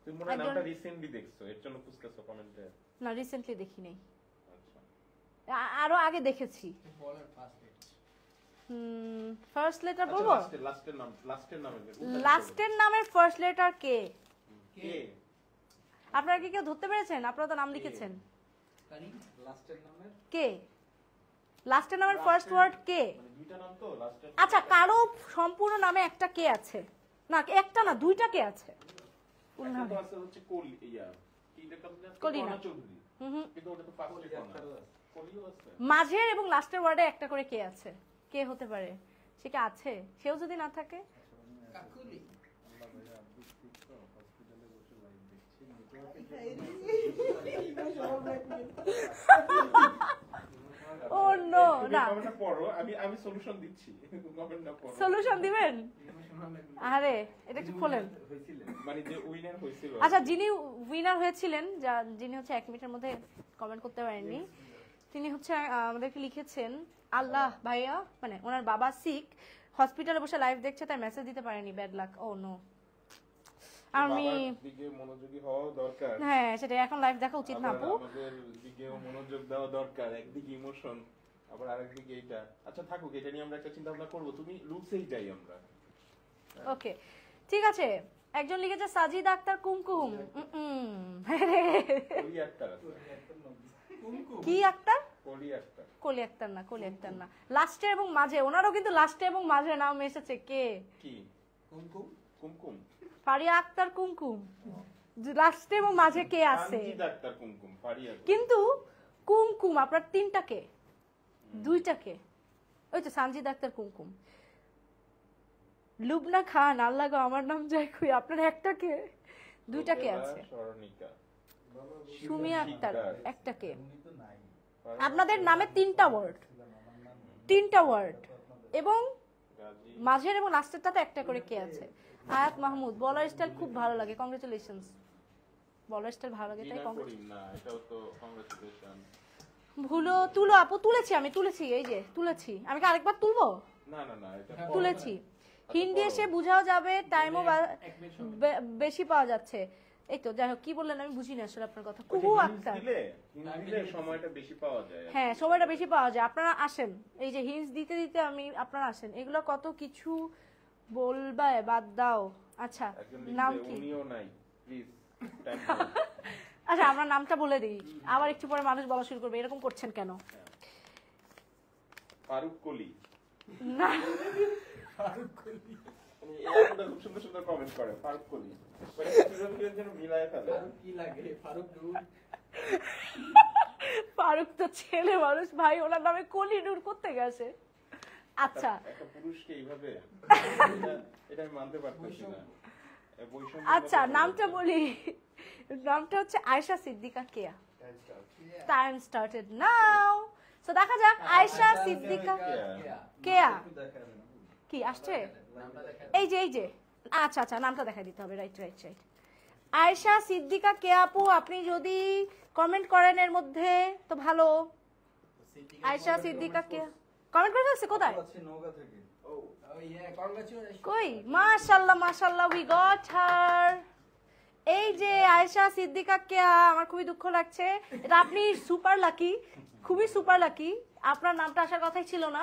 তুমি মনে হয় একজন- নামটা রিসেন্টলি দেখছো, এর জন্য খুঁজতেছো কমেন্টে। না রিসেন্টলি দেখি নাই, আচ্ছা, আরো আগে দেখেছি। ফার্স্ট লেটার বলবো? লাস্টের নাম লাস্টের নামের ফার্স্ট লেটার কে? কে? আপনারা কি কেউ ধরতে পেরেছেন? আপনারা তো নাম লিখেছেন। লাস্টের নামের কে লাস্টের নামের ফার্স্ট ওয়ার্ড কে? মানে দুইটা নাম তো লাস্টের। আচ্ছা, কারো সম্পূর্ণ নামে একটা কে আছে? না একটা না, দুইটা কে আছে। একটা তো আছে হচ্ছে কলি, কি দেখলাম না, কলিনা। চৌধুরী, হুম, কিন্তু ওটা তো ফার্স্টে কোনা, কলিও আছে। মাঝের এবং লাস্টের ওয়ার্ডে একটা করে কে আছে? কে হতে পারে? সে কি আছে? সেও যদি না থাকে, কাকুলি ও নো তুমি না, কমেন্টটা পড়ো, আমি সলিউশন দিচ্ছি, কমেন্টটা পড়ো। সলিউশন দিবেন? আরে এটা একটু খোলেন। মানে যে উইনার হয়েছিল। আচ্ছা, যিনি উইনার হয়েছিলেন, যিনি হচ্ছে 1 মিনিটের মধ্যে কমেন্ট করতে পারেননি, তিনি হচ্ছে আমাদেরকে লিখেছেন, আল্লাহ ভাইয়া, মানে ওনার বাবা সিক, হসপিটালে বসে লাইভ দেখছে, তাই মেসেজ দিতে পারেনি, ব্যাড লাক। ও নো, আমি বাবার দিকে মনোযোগী হওয়া দরকার। হ্যাঁ সেটা, এখন লাইভ দেখা উচিত না আবার আপু। আমাদের দিকেও মনোযোগ দেওয়া দরকার, একদিকে ইমোশন আবার আরেকদিকে এটা। আচ্ছা থাকুক, এটা নিয়ে আমরা একটা চিন্তা ভাবনা করব, তুমি লুকসেই যাই আমরা। ওকে ঠিক আছে। একজন লিখেছে সাজিদ আক্তার কুমকুম। কলি আক্তার আছে। কি আক্তার? কলি আক্তার। কলি আক্তার না, কলি আক্তার না, লাস্টে এবং মাঝে, ওনারও কিন্তু লাস্টে এবং মাঝে নাম এসেছে। কে? কি কুমকুম? কুমকুম ফারিয়া আক্তার কুমকুম, লাস্টে এবং মাঝে কে আছে? সানজিদ আক্তার কুমকুম, ফারিয়া। কিন্তু কুমকুম আপনার তিনটা কে, দুইটা কে? ওই তো সানজিদ আক্তার কুমকুম। লুবনা খান, আল্লাহ গো আমার নাম যাই কই, আপনার একটা কে? দুইটা কে আছে? স্মরণিকা। সুমি আক্তার একটা কে? এমনি তো নাই আপনাদের নামে তিনটা ওয়ার্ড এবং গাজী। মাঝের এবং লাস্টেরটাতে একটা করে কে আছে? আয়াত মাহমুদ, বলার স্টাইল খুব ভালো লাগে, কংগ্রেচুলেশনস। বলার স্টাইল ভালো লাগে তাই ডিনা কংগ্রেচুলেশন। করিম না, এটাও তো কংগ্রেচুলেশন। তুলো আপু, তুলেছি, এই যে তুলেছি। আমি কি আরেকবার তুলবো? না না না, এটা তুলেছি। হিন্দি এসে বুঝাও যাবে, টাইমও বেশি পাওয়া যাচ্ছে। এই তো, যাই হোক, কি বললেন আমি বুঝিনি আসলে আপনার কথা। কুহু আক্তার, দিলে সময়টা বেশি পাওয়া যায়। হ্যাঁ সময়টা বেশি পাওয়া যায়। আপনারা আসেন, এই যে হিন্টস দিতে দিতে আপনারা আসেন, এগুলো কত কিছু বলবে, বাদ দাও। আচ্ছা একজন নাম লিখলে কি? উনিও নাই, প্লিজ টাইম। আচ্ছা আমরা নামটা বলে দিই, আবার একটু পরে মানুষ বলা শুরু করবে, এরকম করছেন কেন? ফারুক কলি। না এরা খুব সুন্দর সুন্দর কমেন্ট করে, ফারুক কলি। মানে চিরদিনের জন্য মিলায় ফেলে। কি লাগে ফারুক রুল ফারুক তো ছেলে মানুষ ভাই, ওনার নামে কলি নূর করতে গেছে। আচ্ছা একটা পুরুষকে এইভাবে, এটা আমি মানতে পারতেছি না। বৈষম্য। আচ্ছা নামটা বলি, নামটা হচ্ছে আয়েশা সিদ্দিকা কেয়া। টাইম স্টার্টেড নাও। সো দেখা যাক আয়েশা সিদ্দিকা কেয়া কি আসছে। এই যে আচ্ছা নামটা দেখা দিতে হবে, রাইট। আয়েশা সিদ্দিকা কেয়া আপু, আপনি যদি কমেন্ট করেন এর মধ্যে তো ভালো। আয়েশা সিদ্দিকা কেয়া কমেন্ট করে ফেলছে, কোথায়? আছে নওগাঁ থেকে কই? মাশাআল্লাহ উই গট হার। এই যে আয়েশা সিদ্দিকা কেয়া, আমার খুবই দুঃখ লাগছে। এটা আপনি সুপার লাকি, খুবই সুপার লাকি। আপনার নামটা আসার কথাই ছিল না,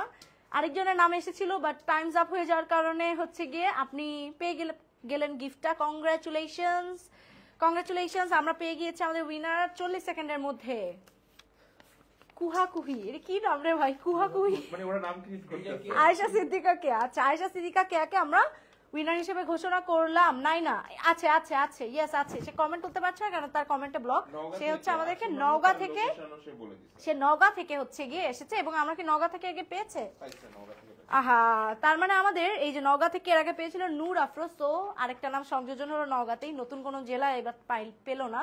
আরেকজনের নাম এসেছিল, বাট টাইমস আপ হয়ে যাওয়ার কারণে হচ্ছে গিয়ে আপনি পেয়ে গেলেন গিফটটা। কংগ্রাচুলেশনস, আমরা পেয়ে গিয়েছি আমাদের উইনার 40 সেকেন্ডের মধ্যে। কুহাকুহি, এটা কি নাম রে ভাই? কুহাকুহি, মানে ওরা নাম ক্রিয়েট করতেছে। আয়েশা সিদ্দিকা কেয়া। আচ্ছা আয়েশা সিদ্দিকা কেয়াকে আমরা উইনার হিসেবে ঘোষণা করলাম। না আছে ইয়েস আছে। সে কমেন্ট করতে পারছে না কারণ তার কমেন্টে ব্লক। সে হচ্ছে আমাদেরকে নওগাঁ থেকে, সে নওগাঁ থেকে হচ্ছে গিয়ে এসেছে, এবং আমরা কি নওগাঁ থেকে আগে পেয়েছে? আহা, তার মানে আমাদের এই যে নওগাঁ থেকে এর আগে পেয়েছিল নূর আফরোজ, তো আরেকটা নাম সংযোজন হলো নওগাঁতেই, নতুন কোন জেলা এবার পেল না।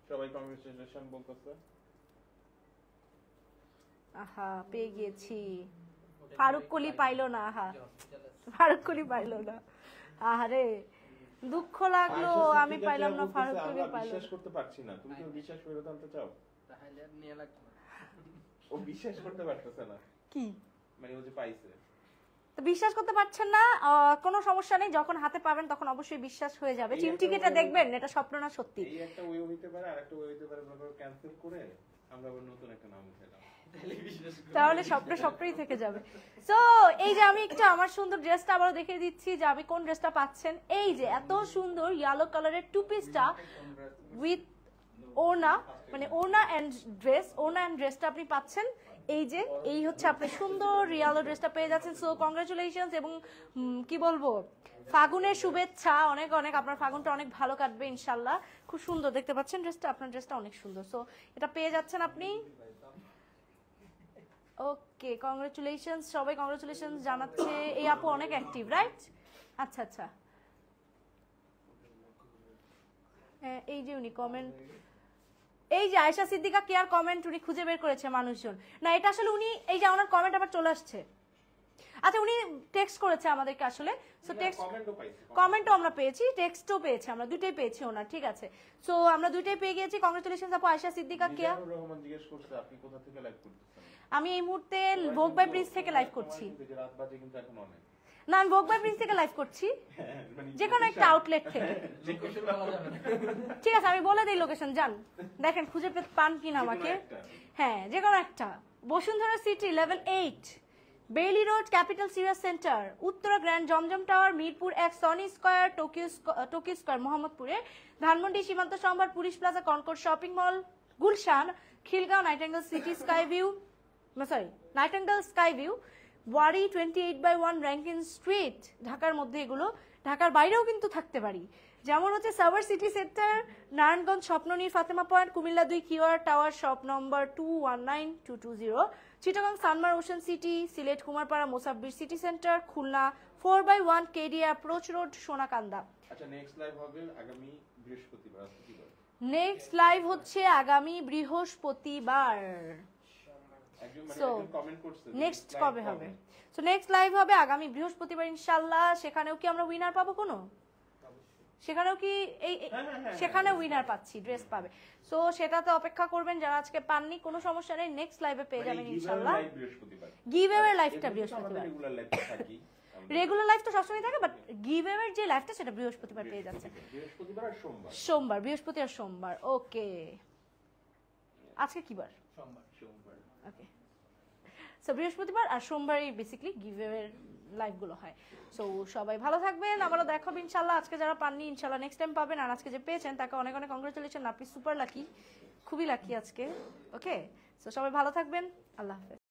সবাই কংগ্রেচুলেশন বলতেছে। আহা পেয়ে গিয়েছি, ফারুক কলি পাইলো না। ফারুক কলি পাইলো না, আহারে দুঃখ লাগলো, আমি পাইলাম না, ফারুক কলি পাইলো। বিশ্বাস করতে পারছি না, তুমি কি বিশ্বাস ফেরত আনতে চাও? তাহলে নিয়ে লাগবে ও বিশ্বাস করতে পারতেছে না, কি মানে ও যে পাইছে। তো বিশ্বাস করতে পারছেন না, কোনো সমস্যা নেই, যখন হাতে পাবেন তখন অবশ্যই বিশ্বাস হয়ে যাবে। এই চিমটিকেটা একটা দেখবেন এটা স্বপ্ন না সত্যি। এই একটা ওয়ে হইতে পারে, আর একটা ওয়ে হইতে পারে আমরা ক্যান্সেল করে আমরা আবার নতুন একটা নাম উঠাইলাম, তাহলে স্বপ্নই থেকে যাবে। সো এই যে আমি একটু আমার সুন্দর ড্রেসটা আবারও দেখিয়ে দিচ্ছি যে আমি কোন ড্রেসটা পাচ্ছেন। এই যে এত সুন্দর ইয়েলো কালারের টু পিসটা উইথ ওড়না, মানে ওড়না এন্ড ড্রেস, ওড়না এন্ড ড্রেসটা আপনি পাচ্ছেন। এই যে এই হচ্ছে আপনি সুন্দর ইয়েলো ড্রেসটা পেয়ে যাচ্ছেন। সো কংগ্রাচুলেশনস, এবং কি বলবো, ফাগুনের শুভেচ্ছা, অনেক অনেক, আপনার ফাগুনটা অনেক ভালো কাটবে ইনশাল্লাহ। খুব সুন্দর দেখতে পাচ্ছেন ড্রেসটা, আপনার ড্রেসটা অনেক সুন্দর। সো এটা পেয়ে যাচ্ছেন আপনি। ওকে, কংগ্রাচুলেশনস, সবাই কংগ্রাচুলেশনস জানাচ্ছে। এই আপু অনেক অ্যাক্টিভ, রাইট? আচ্ছা আচ্ছা, এই যে উনি কমেন্ট, এই যে আয়েশা সিদ্দিকা কেয়ার কমেন্ট উনি খুঁজে বের করেছে মানুষজন। না এটা আসলে উনি, এই যে ওনার কমেন্ট আবার চলে আসছে। আচ্ছা উনি টেক্সট করেছে আমাদেরকে আসলে। সো টেক্সট কমেন্টও আমরা পেয়েছি, টেক্সটও পেয়েছি, আমরা দুটোই পেয়েছি ওনার, ঠিক আছে। সো আমরা দুটোই পেয়ে গিয়েছি। কংগ্রাচুলেশনস আপু আয়েশা সিদ্দিকা কেয়া। রহমান জিজ্ঞেস করছে আপনি কোথা থেকে লাইভ করতেছেন? আমি এই মুহূর্তে ভোগ বাই প্রিন্স থেকে লাইভ করছি। রাত বাজে কিন্তু এখন অনেক। না আমি ভোগ বাই প্রিন্স থেকে লাইভ করছি, যে কোনো একটা আউটলেট থেকে। ঠিক আছে আমি বলে দিই লোকেশন, যান দেখেন খুঁজে পান কিনা আমাকে। হ্যাঁ যে কোনো একটা, Bashundhara city level 8, Baily road, capital serious centre, Uttara grand Jamjam tower, Mirpur 1, Sony square, Tokyo square মোহাম্মদপুরে, Dhanmondi Simanta Sambhar, police plaza, Concord shopping mall, Gulshan, Khilgaon, nightingale city sky view, nightingale sky view, Wari 28/1 Rankin street, ঢাকার মধ্যে এগুলো। ঢাকার বাইরেও কিন্তু থাকতে পারি, যেমন হচ্ছে Savar city centre, Narayanganj Swapnanir Fatema point, Cumilla 2 QR tower, shop number 219220, Chittagong Sanmar ocean city, Sylhet Kumarpara Mosabbir city centre, Khulna 4/1 KDA approach road, Sonakanda. আচ্ছা নেক্সট লাইভ হবে আগামী বৃহস্পতিবার, আজকে কি বার? নেক্সট লাইভ হচ্ছে আগামী বৃহস্পতিবার। সো নেক্সট কবে হবে? সো নেক্সট লাইভ হবে আগামী বৃহস্পতিবার ইনশাআল্লাহ। সেখানেও কি আমরা উইনার পাবো কোনো? সেখানেও কি এই সেখানে উইনার পাচ্ছি, ড্রেস পাবে। সো সেটাতে অপেক্ষা করবেন যারা আজকে পাননি, কোনো সমস্যা নেই, নেক্সট লাইভে পেয়ে যাবেন ইনশাআল্লাহ। গিভঅ্যাওয়ে লাইভটা বৃহস্পতিবার, রেগুলার লাইভ তো সবসময় থাকে, বাট গিভঅ্যাওয়ের যে লাইভটা সেটা বৃহস্পতিবার পেয়ে যাচ্ছে। বৃহস্পতিবার আর সোমবার, বৃহস্পতি আর সোমবার। ওকে আজকে কি বার? সোমবার। ওকে, সো বৃহস্পতিবার আর সোমবারই বেসিক্যালি গিভঅ্যাওয়ের লাইভগুলো হয়। সো সবাই ভালো থাকবেন, আবারও দেখা হবে ইনশাআল্লাহ। আজকে যারা পাননি ইনশাআল্লাহ নেক্সট টাইম পাবেন, আর আজকে যে পেয়েছেন তাকে অনেক অনেক কংগ্রেচুলেশন, আপনি সুপার লাকি, খুবই লাকি আজকে। ওকে, সো সবাই ভালো থাকবেন, আল্লাহ হাফেজ।